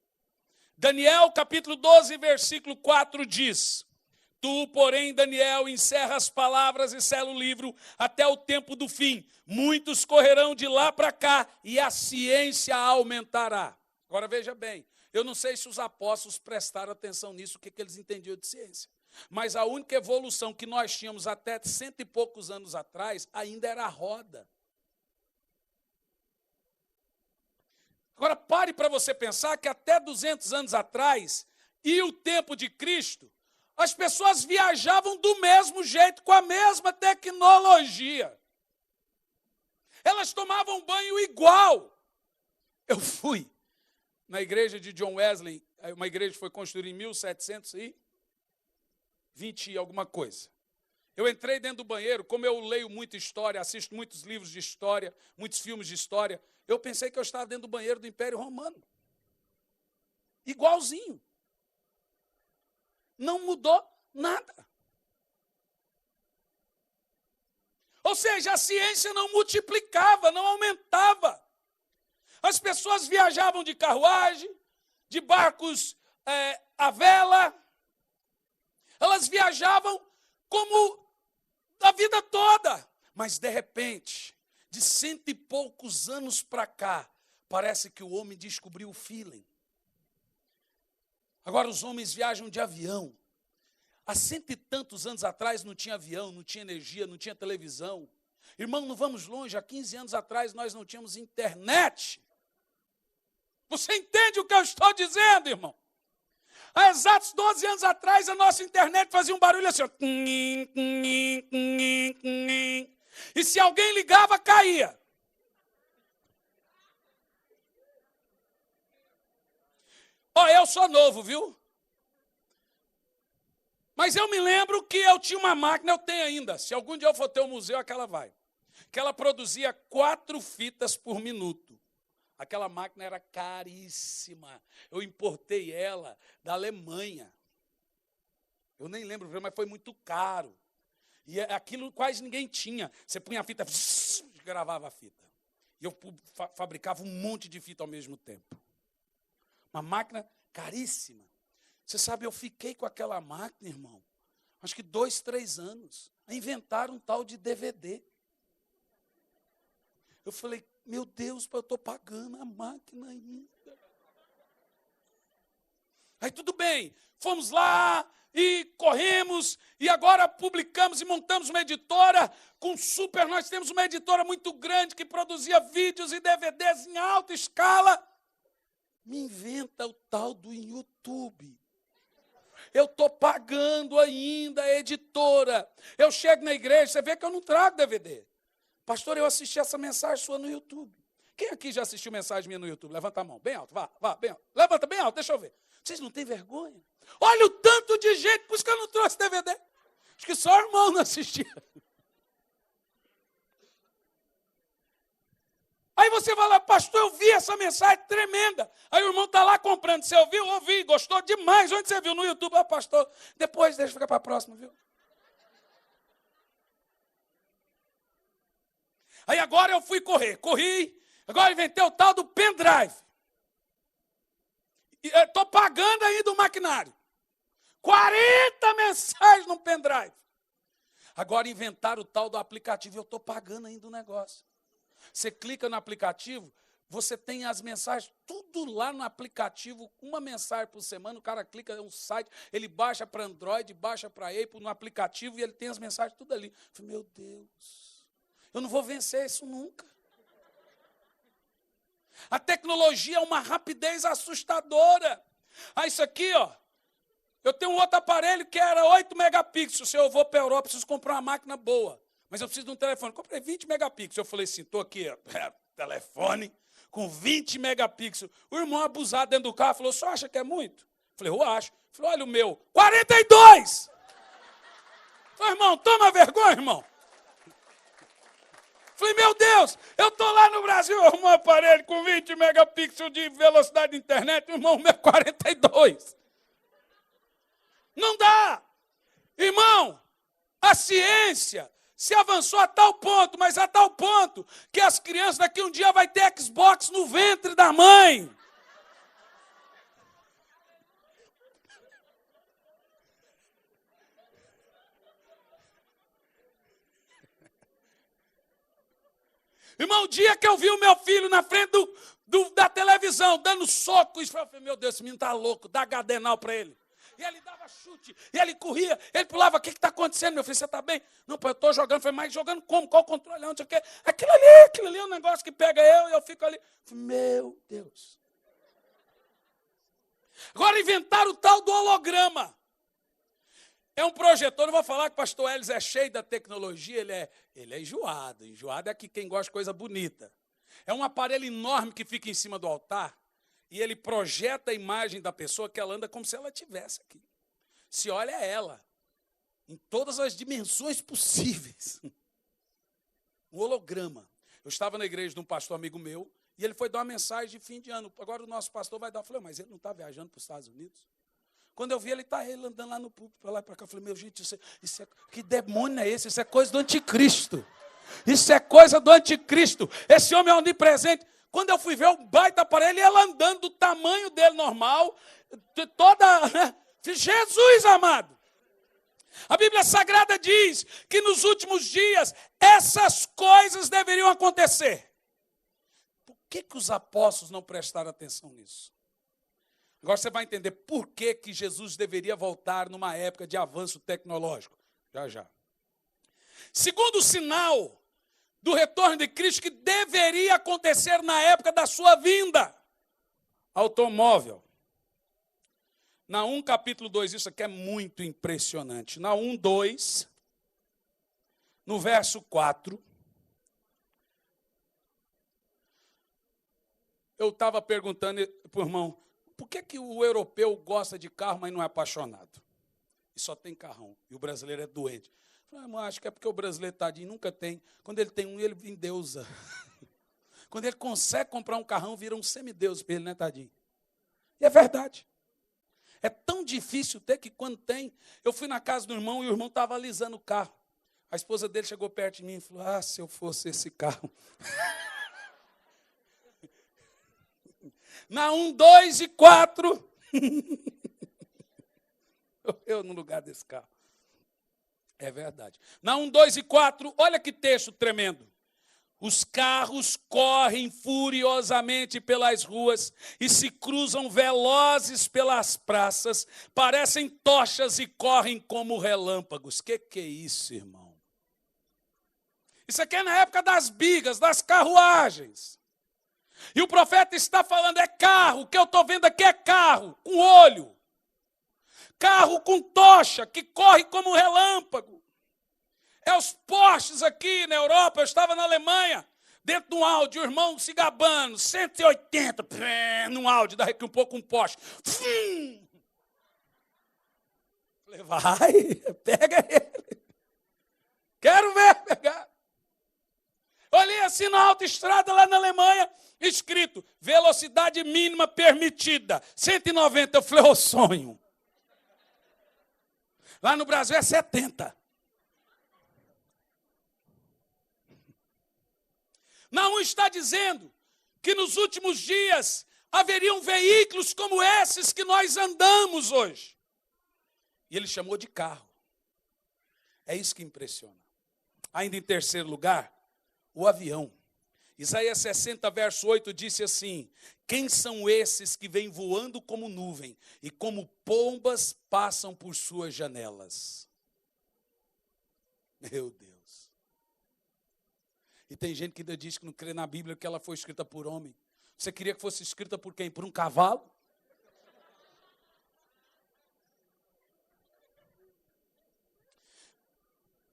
Daniel, capítulo 12, versículo 4 diz: Tu, porém, Daniel, encerra as palavras e sela o livro até o tempo do fim. Muitos correrão de lá para cá e a ciência aumentará. Agora veja bem, eu não sei se os apóstolos prestaram atenção nisso, o que eles entendiam de ciência. Mas a única evolução que nós tínhamos até 100 e poucos anos atrás ainda era a roda. Agora pare para você pensar que até 200 anos atrás, e o tempo de Cristo, as pessoas viajavam do mesmo jeito, com a mesma tecnologia. Elas tomavam banho igual. Eu fui na igreja de John Wesley, uma igreja que foi construída em 1720 e alguma coisa. Eu entrei dentro do banheiro, como eu leio muita história, assisto muitos livros de história, muitos filmes de história, eu pensei que eu estava dentro do banheiro do Império Romano. Igualzinho. Não mudou nada. Ou seja, a ciência não multiplicava, não aumentava. As pessoas viajavam de carruagem, de barcos à vela. Elas viajavam como a vida toda. Mas, de repente, de 100 e poucos anos para cá, parece que o homem descobriu o feeling. Agora os homens viajam de avião. Há 100 e tantos anos atrás não tinha avião, não tinha energia, não tinha televisão. Irmão, não vamos longe, há 15 anos atrás nós não tínhamos internet. Você entende o que eu estou dizendo, irmão? Há exatos 12 anos atrás a nossa internet fazia um barulho assim, ó. E se alguém ligava, caía. Ó, eu sou novo, viu? Mas eu me lembro que eu tinha uma máquina, eu tenho ainda. Se algum dia eu for ter um museu, aquela vai. Que ela produzia 4 fitas por minuto. Aquela máquina era caríssima. Eu importei ela da Alemanha. Eu nem lembro, mas foi muito caro. E aquilo quase ninguém tinha. Você punha a fita, gravava a fita. E eu fabricava um monte de fita ao mesmo tempo. Uma máquina caríssima. Você sabe, eu fiquei com aquela máquina, irmão, acho que 2, 3 anos. A inventar um tal de DVD. Eu falei, meu Deus, eu estou pagando a máquina ainda. Aí tudo bem, fomos lá e corremos, e agora publicamos e montamos uma editora com super, nós temos uma editora muito grande que produzia vídeos e DVDs em alta escala. Me inventa o tal do YouTube. Eu estou pagando ainda a editora. Eu chego na igreja, você vê que eu não trago DVD. Pastor, eu assisti essa mensagem sua no YouTube. Quem aqui já assistiu mensagem minha no YouTube? Levanta a mão, bem alto, vá, bem alto. Levanta bem alto, deixa eu ver. Vocês não têm vergonha? Olha o tanto de gente, por isso que eu não trouxe DVD. Acho que só o irmão não assistia. Aí você vai lá, pastor, eu vi essa mensagem tremenda. Aí o irmão está lá comprando. Você ouviu? Ouvi, gostou demais. Onde você viu? No YouTube. Ah, pastor, depois deixa ficar para a próxima, viu? Aí agora eu fui corri, agora inventei o tal do pendrive. Estou pagando ainda o maquinário. 40 mensagens no pendrive. Agora inventaram o tal do aplicativo, eu estou pagando ainda o negócio. Você clica no aplicativo, você tem as mensagens, tudo lá no aplicativo, uma mensagem por semana, o cara clica, é um site, ele baixa para Android, baixa para Apple, no aplicativo, e ele tem as mensagens tudo ali. Eu falei, meu Deus, Eu não vou vencer isso nunca. A tecnologia é uma rapidez assustadora. Isso aqui, ó. Eu tenho um outro aparelho que era 8 megapixels. Se eu vou para a Europa, preciso comprar uma máquina boa. Mas eu preciso de um telefone. Comprei 20 megapixels. Eu falei assim, estou aqui, telefone com 20 megapixels. O irmão abusado dentro do carro falou, só acha que é muito? Eu falei, eu acho. Ele falou, olha o meu, 42! Eu falei, irmão, toma vergonha, irmão. Falei, meu Deus, eu estou lá no Brasil, eu arrumo um aparelho com 20 megapixels de velocidade de internet, o irmão, meu 42. Não dá. Irmão, a ciência se avançou a tal ponto, mas a tal ponto, que as crianças daqui um dia vai ter Xbox no ventre da mãe. Irmão, o dia que eu vi o meu filho na frente da televisão, dando soco, eu falei, meu Deus, esse menino está louco, dá gadenal para ele. E ele dava chute, e ele corria, ele pulava, o que está acontecendo, meu filho, você está bem? Não, pai, eu estou jogando. Eu falei, mas jogando como? Qual o controle? Não sei o quê. Aquilo ali é um negócio que pega eu, e eu fico ali. Eu falei, meu Deus. Agora inventaram o tal do holograma. É um projetor, não vou falar que o pastor Elis é cheio da tecnologia, ele é enjoado. Enjoado é que quem gosta de coisa bonita. É um aparelho enorme que fica em cima do altar e ele projeta a imagem da pessoa que ela anda como se ela estivesse aqui. Se olha ela, em todas as dimensões possíveis. Um holograma. Eu estava na igreja de um pastor amigo meu e ele foi dar uma mensagem de fim de ano. Agora o nosso pastor vai dar. Eu falei, mas ele não está viajando para os Estados Unidos? Quando eu vi ele andando lá no púlpito, para lá e para cá, eu falei, meu gente, que demônio é esse? Isso é coisa do anticristo. Isso é coisa do anticristo. Esse homem é onipresente. Quando eu fui ver o baita aparelho, ela andando do tamanho dele normal, Jesus amado. A Bíblia Sagrada diz que nos últimos dias essas coisas deveriam acontecer. Por que os apóstolos não prestaram atenção nisso? Agora você vai entender por que Jesus deveria voltar numa época de avanço tecnológico. Já. Segundo sinal do retorno de Cristo que deveria acontecer na época da sua vinda. Automóvel. Naum capítulo 2, isso aqui é muito impressionante. Naum 2, no verso 4. Eu estava perguntando para o irmão, por que o europeu gosta de carro, mas não é apaixonado? E só tem carrão. E o brasileiro é doente. Eu falei, acho que é porque o brasileiro, tadinho, nunca tem. Quando ele tem um, ele endeusa. Quando ele consegue comprar um carrão, vira um semideus para ele, né, tadinho? E é verdade. É tão difícil ter que quando tem... Eu fui na casa do irmão e o irmão estava alisando o carro. A esposa dele chegou perto de mim e falou, se eu fosse esse carro... Naum 2 e 4. Eu no lugar desse carro. É verdade. Naum 2 e 4, olha que texto tremendo. Os carros correm furiosamente pelas ruas e se cruzam velozes pelas praças, parecem tochas e correm como relâmpagos. Que é isso, irmão? Isso aqui é na época das bigas, das carruagens. E o profeta está falando, é carro, o que eu estou vendo aqui é carro, com olho. Carro com tocha, que corre como um relâmpago. É os postes aqui na Europa, eu estava na Alemanha, dentro de um Audi, o irmão se gabando, 180, num Audi, daqui um pouco um poste. Falei, vai, pega ele. Quero ver pegar. Olhei assim na autoestrada lá na Alemanha, escrito, velocidade mínima permitida, 190. Eu falei, sonho. Lá no Brasil é 70. Naum está dizendo que nos últimos dias haveriam veículos como esses que nós andamos hoje. E ele chamou de carro. É isso que impressiona. Ainda em terceiro lugar, o avião. Isaías 60, verso 8, disse assim, quem são esses que vêm voando como nuvem e como pombas passam por suas janelas? Meu Deus. E tem gente que ainda diz que não crê na Bíblia que ela foi escrita por homem. Você queria que fosse escrita por quem? Por um cavalo?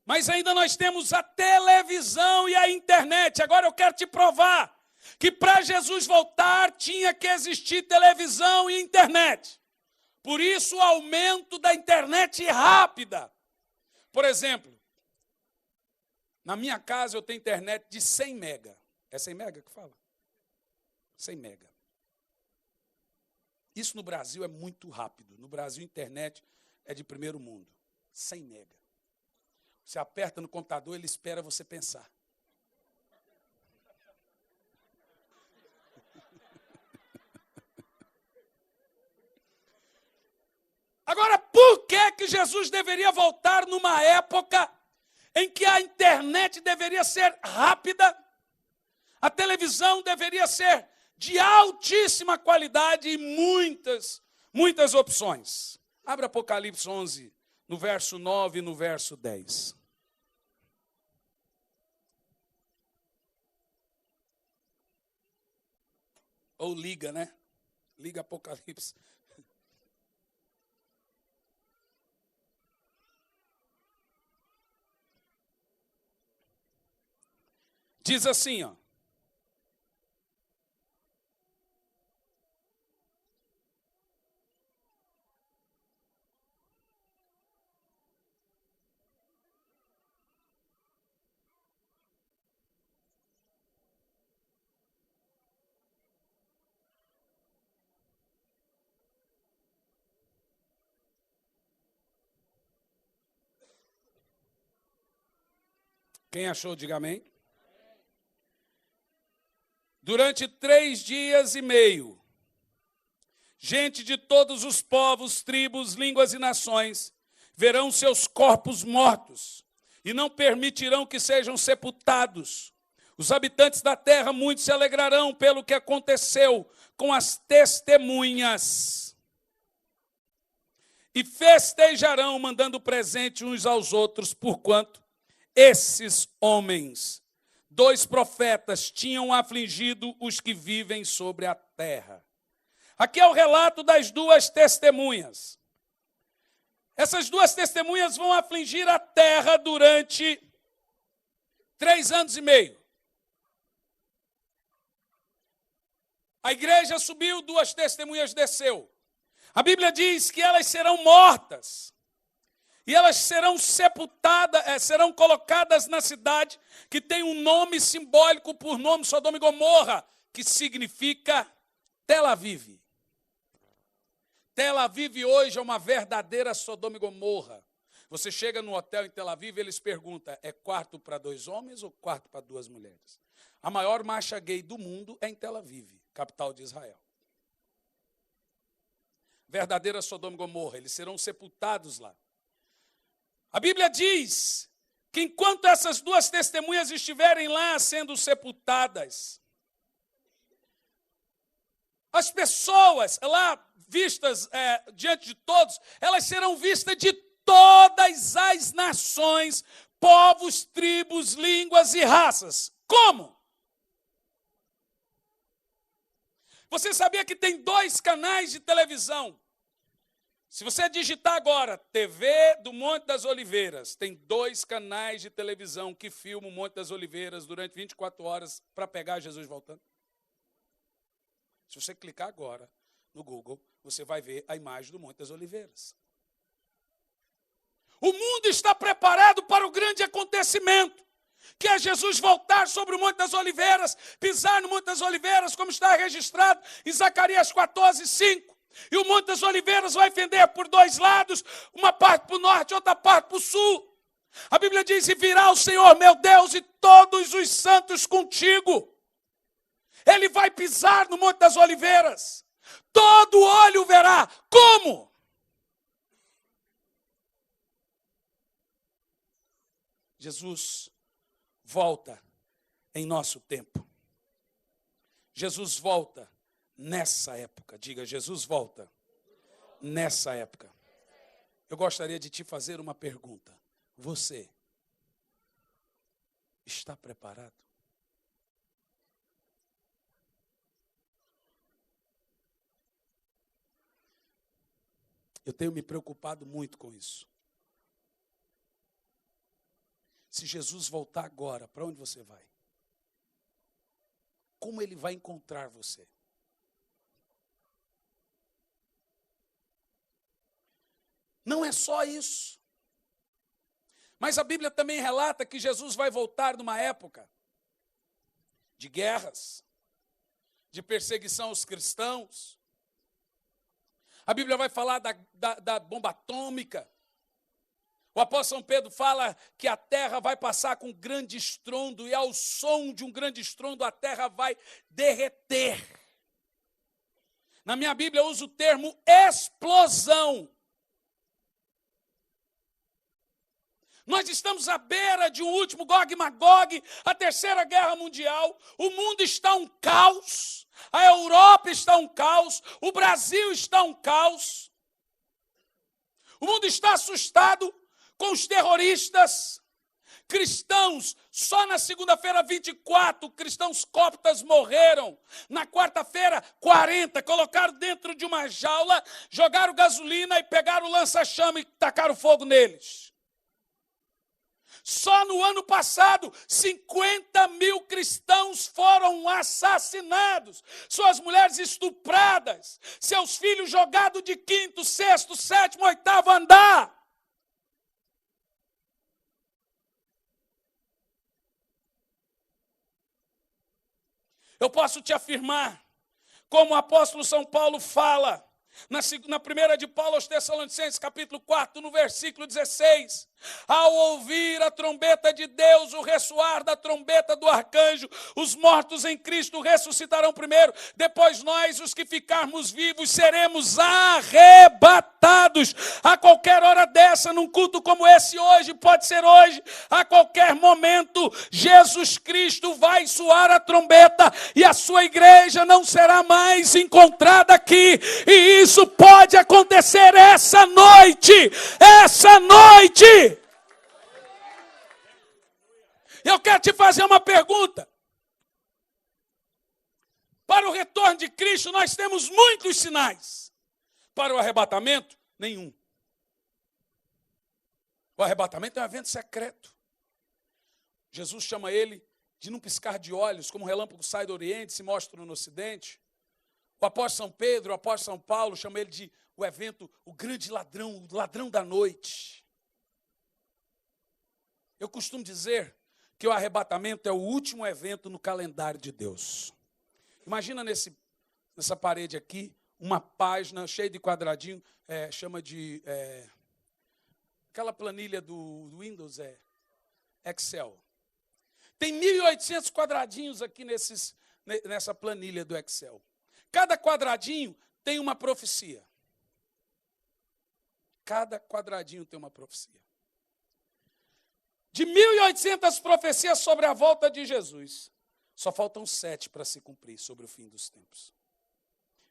Mas ainda nós temos a televisão e a internet. Agora eu quero te provar que para Jesus voltar tinha que existir televisão e internet. Por isso o aumento da internet rápida. Por exemplo, na minha casa eu tenho internet de 100 mega. É 100 mega que fala? 100 mega. Isso no Brasil é muito rápido. No Brasil a internet é de primeiro mundo. 100 mega. Você aperta no computador, ele espera você pensar. Agora, por que Jesus deveria voltar numa época em que a internet deveria ser rápida, a televisão deveria ser de altíssima qualidade e muitas opções? Abra Apocalipse 11, no verso 9 e no verso 10. Ou liga, né? Liga Apocalipse. Diz assim, ó. Quem achou, diga amém. Durante 3 dias e meio, gente de todos os povos, tribos, línguas e nações verão seus corpos mortos e não permitirão que sejam sepultados. Os habitantes da terra muitos se alegrarão pelo que aconteceu com as testemunhas e festejarão, mandando presente uns aos outros, porquanto esses homens, 2 profetas, tinham afligido os que vivem sobre a terra. Aqui é o relato das 2 testemunhas. Essas 2 testemunhas vão afligir a terra durante 3 anos e meio. A igreja subiu, 2 testemunhas desceu. A Bíblia diz que elas serão mortas. E elas serão sepultadas, serão colocadas na cidade que tem um nome simbólico por nome, Sodoma e Gomorra, que significa Tel Aviv. Tel Aviv hoje é uma verdadeira Sodoma e Gomorra. Você chega no hotel em Tel Aviv e eles perguntam, é quarto para 2 homens ou quarto para 2 mulheres? A maior marcha gay do mundo é em Tel Aviv, capital de Israel. Verdadeira Sodoma e Gomorra, eles serão sepultados lá. A Bíblia diz que enquanto essas 2 testemunhas estiverem lá sendo sepultadas, as pessoas lá vistas diante de todos, elas serão vistas de todas as nações, povos, tribos, línguas e raças. Como? Você sabia que tem 2 canais de televisão? Se você digitar agora, TV do Monte das Oliveiras, tem 2 canais de televisão que filmam o Monte das Oliveiras durante 24 horas para pegar Jesus voltando. Se você clicar agora no Google, você vai ver a imagem do Monte das Oliveiras. O mundo está preparado para o grande acontecimento, que é Jesus voltar sobre o Monte das Oliveiras, pisar no Monte das Oliveiras, como está registrado em Zacarias 14, 5. E o Monte das Oliveiras vai fender por 2 lados, uma parte para o norte, outra parte para o sul. A Bíblia diz, e virá o Senhor, meu Deus, e todos os santos contigo. Ele vai pisar no Monte das Oliveiras. Todo olho verá. Como? Jesus volta em nosso tempo. Jesus volta nessa época. Diga, Jesus volta nessa época. Eu gostaria de te fazer uma pergunta. Você está preparado? Eu tenho me preocupado muito com isso. Se Jesus voltar agora, para onde você vai? Como ele vai encontrar você? Não é só isso. Mas a Bíblia também relata que Jesus vai voltar numa época de guerras, de perseguição aos cristãos. A Bíblia vai falar da bomba atômica. O apóstolo São Pedro fala que a terra vai passar com grande estrondo, e ao som de um grande estrondo a terra vai derreter. Na minha Bíblia eu uso o termo explosão. Nós estamos à beira de um último Gog e Magog, a terceira guerra mundial. O mundo está um caos, a Europa está um caos, o Brasil está um caos. O mundo está assustado com os terroristas. Cristãos, só na segunda-feira 24, cristãos coptas morreram. Na quarta-feira, 40, colocaram dentro de uma jaula, jogaram gasolina e pegaram o lança-chama e tacaram fogo neles. Só no ano passado, 50 mil cristãos foram assassinados, suas mulheres estupradas, seus filhos jogados de quinto, sexto, sétimo, oitavo andar. Eu posso te afirmar, como o apóstolo São Paulo fala, na primeira de Paulo aos Tessalonicenses, capítulo 4, no versículo 16, ao ouvir a trombeta de Deus, o ressoar da trombeta do arcanjo, os mortos em Cristo ressuscitarão primeiro, depois nós, os que ficarmos vivos, seremos arrebatados. A qualquer hora dessa, num culto como esse hoje, pode ser hoje, a qualquer momento, Jesus Cristo vai soar a trombeta e a sua igreja não será mais encontrada aqui. E isso pode acontecer essa noite. Essa noite. Eu quero te fazer uma pergunta. Para o retorno de Cristo, nós temos muitos sinais. Para o arrebatamento, nenhum. O arrebatamento é um evento secreto. Jesus chama ele de num piscar de olhos, como um relâmpago sai do Oriente, se mostra no Ocidente. O apóstolo São Pedro, o apóstolo São Paulo, chama ele de o evento, o grande ladrão, o ladrão da noite. Eu costumo dizer que o arrebatamento é o último evento no calendário de Deus. Imagina nessa parede aqui, uma página cheia de quadradinho, chama de... aquela planilha do Windows, Excel. Tem 1.800 quadradinhos aqui nessa planilha do Excel. Cada quadradinho tem uma profecia. Cada quadradinho tem uma profecia. De 1.800 profecias sobre a volta de Jesus, só faltam 7 para se cumprir sobre o fim dos tempos.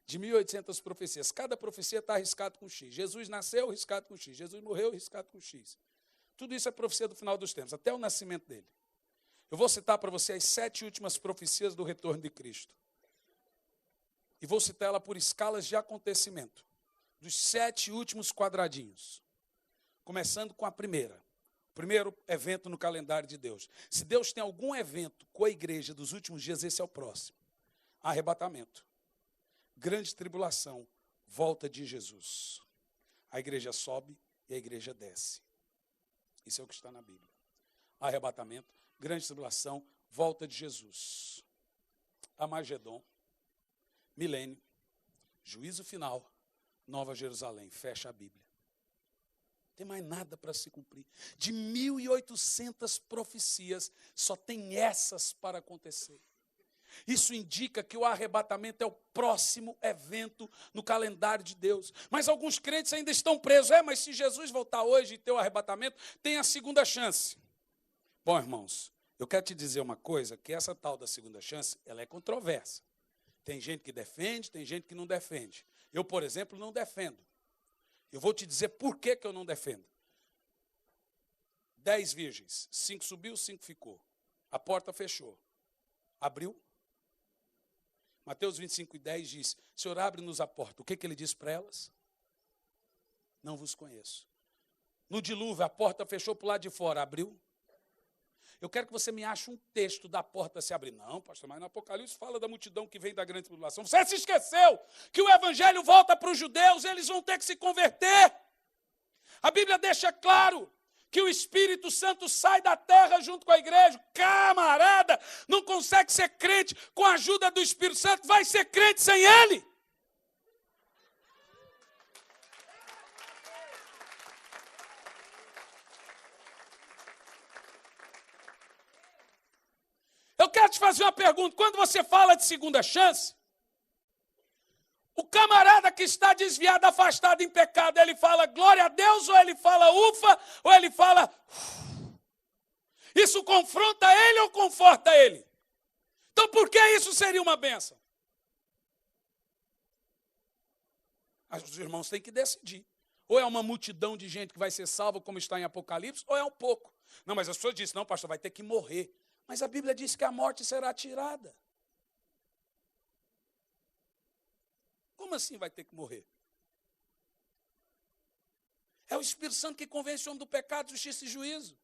De 1.800 profecias, cada profecia está arriscado com X. Jesus nasceu, riscado com X. Jesus morreu, riscado com X. Tudo isso é profecia do final dos tempos, até o nascimento dele. Eu vou citar para você as 7 últimas profecias do retorno de Cristo. E vou citar ela por escalas de acontecimento. Dos 7 últimos quadradinhos. Começando com a primeira. O primeiro evento no calendário de Deus. Se Deus tem algum evento com a igreja dos últimos dias, esse é o próximo. Arrebatamento. Grande tribulação. Volta de Jesus. A igreja sobe e a igreja desce. Isso é o que está na Bíblia. Arrebatamento. Grande tribulação. Volta de Jesus. Armagedon. Milênio. Juízo final. Nova Jerusalém. Fecha a Bíblia. Não tem mais nada para se cumprir. De 1.800 profecias, só tem essas para acontecer. Isso indica que o arrebatamento é o próximo evento no calendário de Deus. Mas alguns crentes ainda estão presos. Mas se Jesus voltar hoje e ter o arrebatamento, tem a segunda chance. Bom, irmãos, eu quero te dizer uma coisa, que essa tal da segunda chance, ela é controversa. Tem gente que defende, tem gente que não defende. Eu, por exemplo, não defendo. Eu vou te dizer por que eu não defendo. 10 virgens, 5 subiu, 5 ficou. A porta fechou. Abriu. Mateus 25:10 diz, Senhor, abre-nos a porta. O que ele disse para elas? Não vos conheço. No dilúvio, a porta fechou para o lado de fora, abriu. Eu quero que você me ache um texto da porta se abrir. Não, pastor, mas no Apocalipse fala da multidão que vem da grande tribulação. Você se esqueceu que o evangelho volta para os judeus, eles vão ter que se converter. A Bíblia deixa claro que o Espírito Santo sai da terra junto com a igreja. Camarada, não consegue ser crente com a ajuda do Espírito Santo, vai ser crente sem ele. Eu quero te fazer uma pergunta. Quando você fala de segunda chance, o camarada que está desviado, afastado em pecado, ele fala glória a Deus, ou ele fala ufa, ou ele fala... Isso confronta ele ou conforta ele? Então por que isso seria uma bênção? Os irmãos têm que decidir. Ou é uma multidão de gente que vai ser salva, como está em Apocalipse, ou é um pouco. Não, mas as pessoas dizem, não, pastor, vai ter que morrer. Mas a Bíblia diz que a morte será tirada. Como assim vai ter que morrer? É o Espírito Santo que convence o homem do pecado, justiça e juízo.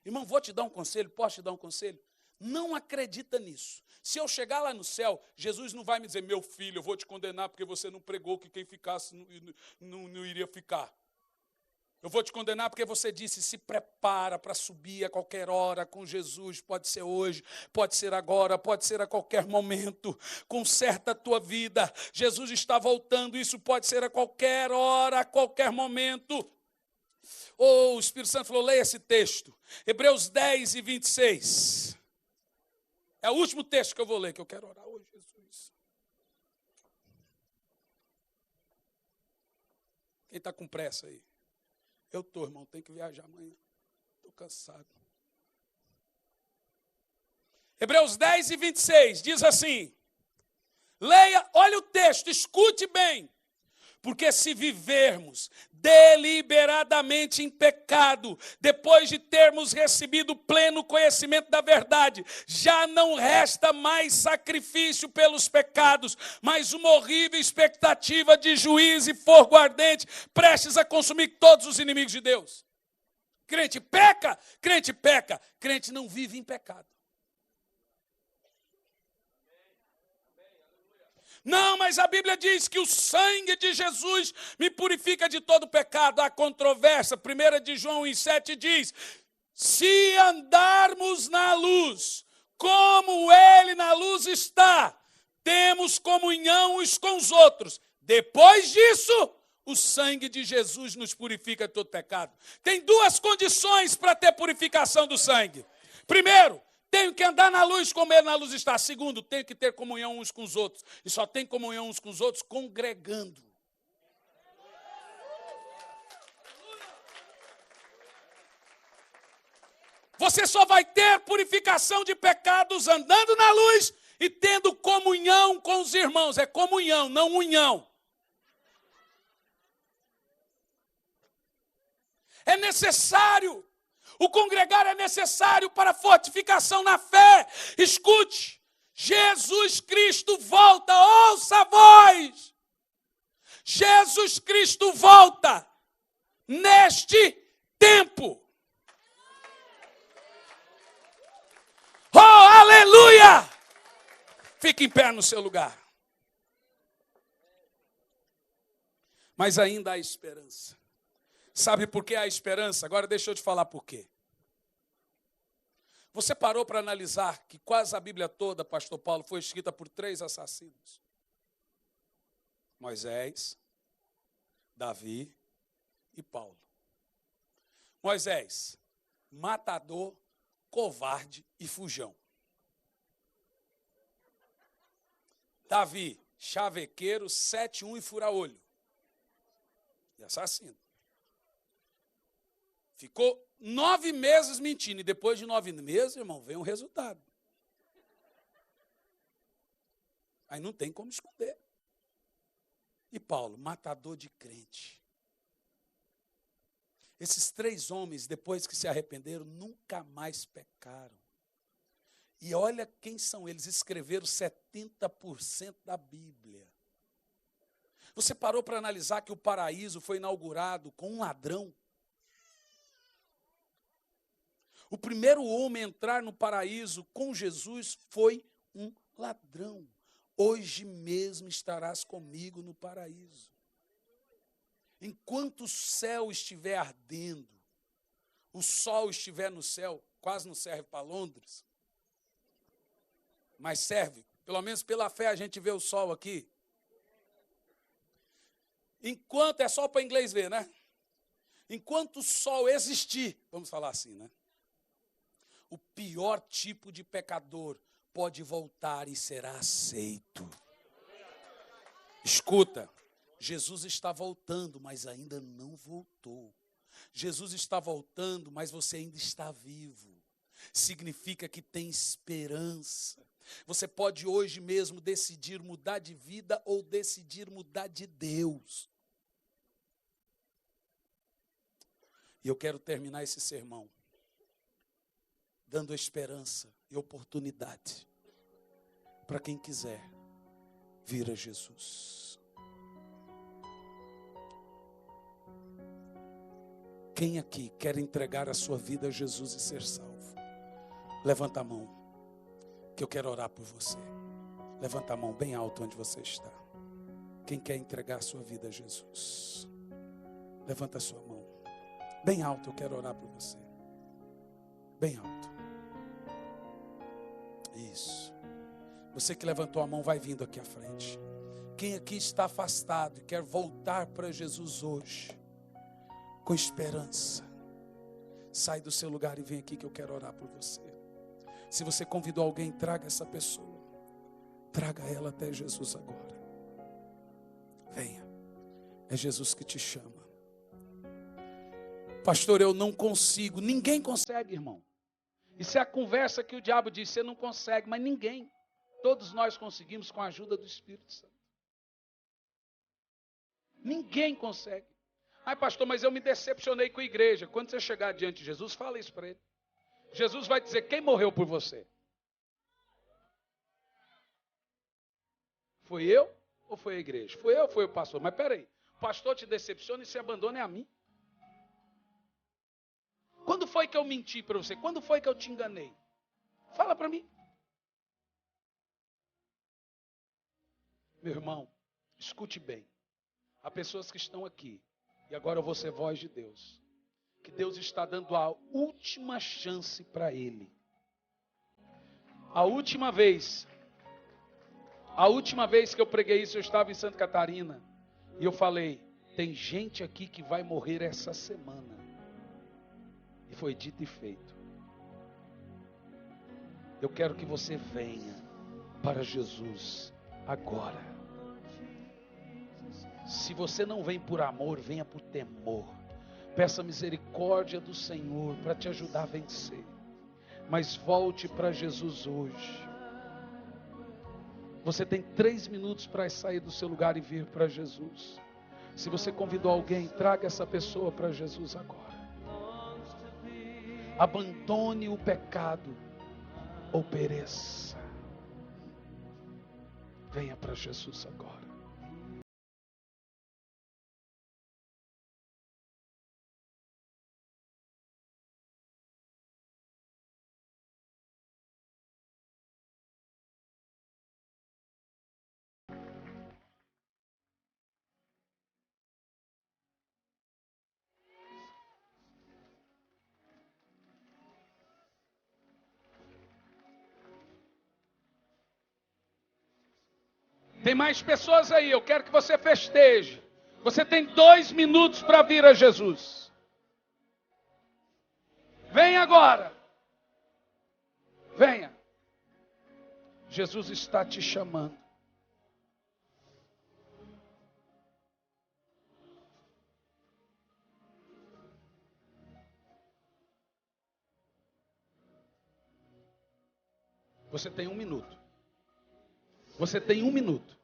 Irmão, vou te dar um conselho, posso te dar um conselho? Não acredita nisso. Se eu chegar lá no céu, Jesus não vai me dizer, meu filho, eu vou te condenar porque você não pregou que quem ficasse não iria ficar. Eu vou te condenar porque você disse, se prepara para subir a qualquer hora com Jesus. Pode ser hoje, pode ser agora, pode ser a qualquer momento. Conserta a tua vida. Jesus está voltando, isso pode ser a qualquer hora, a qualquer momento. O Espírito Santo falou, leia esse texto. Hebreus 10 e 26. É o último texto que eu vou ler, que eu quero orar hoje, Jesus. Quem está com pressa aí? Eu estou, irmão, tenho que viajar amanhã. Estou cansado. Hebreus 10 e 26 diz assim. Leia, olha o texto, escute bem. Porque se vivermos deliberadamente em pecado, depois de termos recebido pleno conhecimento da verdade, já não resta mais sacrifício pelos pecados, mas uma horrível expectativa de juízo e fogo ardente, prestes a consumir todos os inimigos de Deus. Crente peca, crente não vive em pecado. Não, mas a Bíblia diz que o sangue de Jesus me purifica de todo pecado. Há controvérsia. 1 de João 1,7 diz, se andarmos na luz, como ele na luz está, temos comunhão uns com os outros. Depois disso, o sangue de Jesus nos purifica de todo pecado. Tem duas condições para ter purificação do sangue. Primeiro, tenho que andar na luz como ele na luz está. Segundo, tenho que ter comunhão uns com os outros. E só tem comunhão uns com os outros congregando. Você só vai ter purificação de pecados andando na luz e tendo comunhão com os irmãos. É comunhão, não união. É necessário. O congregar é necessário para fortificação na fé. Escute, Jesus Cristo volta, ouça a voz. Jesus Cristo volta neste tempo. Oh, aleluia! Fique em pé no seu lugar. Mas ainda há esperança. Sabe por que há esperança? Agora deixa eu te falar por quê. Você parou para analisar que quase a Bíblia toda, pastor Paulo, foi escrita por 3 assassinos. Moisés, Davi e Paulo. Moisés, matador, covarde e fujão. Davi, chavequeiro, 7-1 e fura-olho. E assassino. Ficou 9 meses mentindo. E depois de 9 meses, irmão, vem um resultado. Aí não tem como esconder. E Paulo, matador de crente. Esses 3 homens, depois que se arrependeram, nunca mais pecaram. E olha quem são eles. Escreveram 70% da Bíblia. Você parou para analisar que o paraíso foi inaugurado com um ladrão? O primeiro homem a entrar no paraíso com Jesus foi um ladrão. Hoje mesmo estarás comigo no paraíso. Enquanto o céu estiver ardendo, o sol estiver no céu, quase não serve para Londres, mas serve, pelo menos pela fé a gente vê o sol aqui. Enquanto, é só para inglês ver, né? Enquanto o sol existir, vamos falar assim, né? O pior tipo de pecador pode voltar e será aceito. Escuta, Jesus está voltando, mas ainda não voltou. Jesus está voltando, mas você ainda está vivo. Significa que tem esperança. Você pode hoje mesmo decidir mudar de vida ou decidir mudar de Deus. E eu quero terminar esse sermão dando esperança e oportunidade para quem quiser vir a Jesus. Quem aqui quer entregar a sua vida a Jesus e ser salvo? Levanta a mão, que eu quero orar por você. Levanta a mão bem alto onde você está. Quem quer entregar a sua vida a Jesus? Levanta a sua mão. Bem alto, eu quero orar por você. Bem alto. Isso. Você que levantou a mão, vai vindo aqui à frente. Quem aqui está afastado e quer voltar para Jesus hoje, com esperança, sai do seu lugar e vem aqui que eu quero orar por você. Se você convidou alguém, traga essa pessoa. Traga ela até Jesus agora. Venha. É Jesus que te chama. Pastor, eu não consigo. Ninguém consegue, irmão. Isso é a conversa que o diabo diz. Você não consegue, mas ninguém. Todos nós conseguimos com a ajuda do Espírito Santo. Ninguém consegue. Ai, pastor, mas eu me decepcionei com a igreja. Quando você chegar diante de Jesus, fala isso para ele. Jesus vai dizer, quem morreu por você? Foi eu ou foi a igreja? Foi eu ou foi o pastor? Mas peraí, o pastor te decepciona e se abandona a mim? Quando foi que eu menti para você? Quando foi que eu te enganei? Fala para mim. Meu irmão, escute bem. Há pessoas que estão aqui, e agora eu vou ser voz de Deus, que Deus está dando a última chance para ele. A última vez que eu preguei isso, eu estava em Santa Catarina, e eu falei, tem gente aqui que vai morrer essa semana. E foi dito e feito. Eu quero que você venha para Jesus agora. Se você não vem por amor, venha por temor. Peça a misericórdia do Senhor para te ajudar a vencer. Mas volte para Jesus hoje. Você tem 3 minutos para sair do seu lugar e vir para Jesus. Se você convidou alguém, traga essa pessoa para Jesus agora. Abandone o pecado ou pereça. Venha para Jesus agora. Tem mais pessoas aí, eu quero que você festeje. Você tem 2 minutos para vir a Jesus. Venha agora. Venha. Jesus está te chamando. Você tem 1 minuto. Você tem 1 minuto.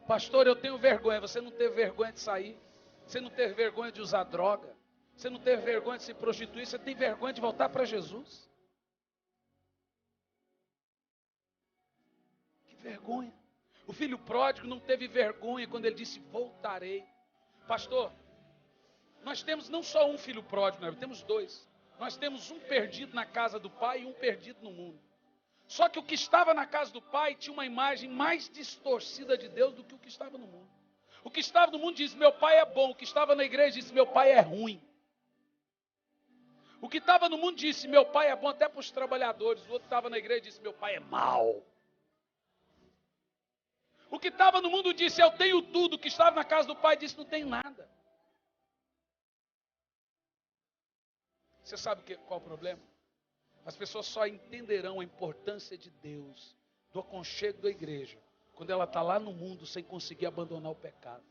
Pastor, eu tenho vergonha. Você não teve vergonha de sair. Você não teve vergonha de usar droga. Você não teve vergonha de se prostituir. Você tem vergonha de voltar para Jesus. Que vergonha. O filho pródigo não teve vergonha quando ele disse, voltarei. Pastor, nós temos não só um filho pródigo, nós temos dois. Nós temos um perdido na casa do pai e um perdido no mundo. Só que o que estava na casa do pai tinha uma imagem mais distorcida de Deus do que o que estava no mundo. O que estava no mundo disse, meu pai é bom. O que estava na igreja disse, meu pai é ruim. O que estava no mundo disse, meu pai é bom até para os trabalhadores. O outro estava na igreja e disse, meu pai é mau. O que estava no mundo disse, eu tenho tudo. O que estava na casa do pai disse, não tenho nada. Você sabe qual é o problema? As pessoas só entenderão a importância de Deus, do aconchego da igreja, quando ela está lá no mundo sem conseguir abandonar o pecado.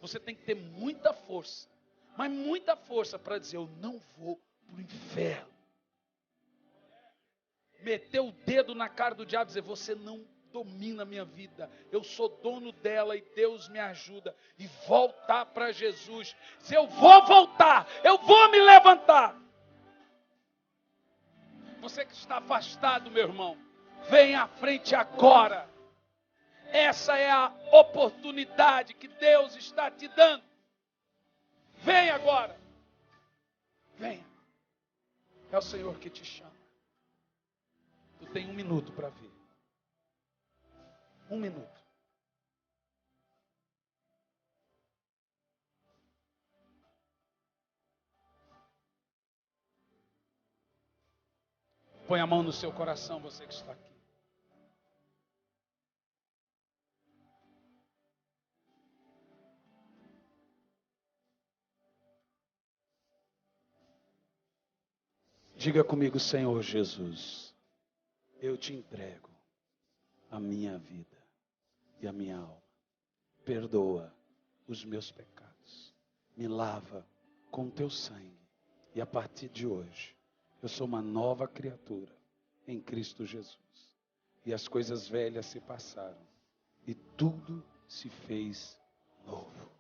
Você tem que ter muita força, mas muita força para dizer, eu não vou para o inferno. Meter o dedo na cara do diabo e dizer, você não domina a minha vida, eu sou dono dela e Deus me ajuda. E voltar para Jesus, dizer, eu vou voltar, eu vou me levantar. Você que está afastado, meu irmão, vem à frente agora. Essa é a oportunidade que Deus está te dando. Vem agora. Venha. É o Senhor que te chama. Tu tem 1 minuto para vir. 1 minuto. Põe a mão no seu coração, você que está aqui. Diga comigo, Senhor Jesus, eu te entrego a minha vida e a minha alma. Perdoa os meus pecados. Me lava com teu sangue. E a partir de hoje, eu sou uma nova criatura em Cristo Jesus. E as coisas velhas se passaram. E tudo se fez novo.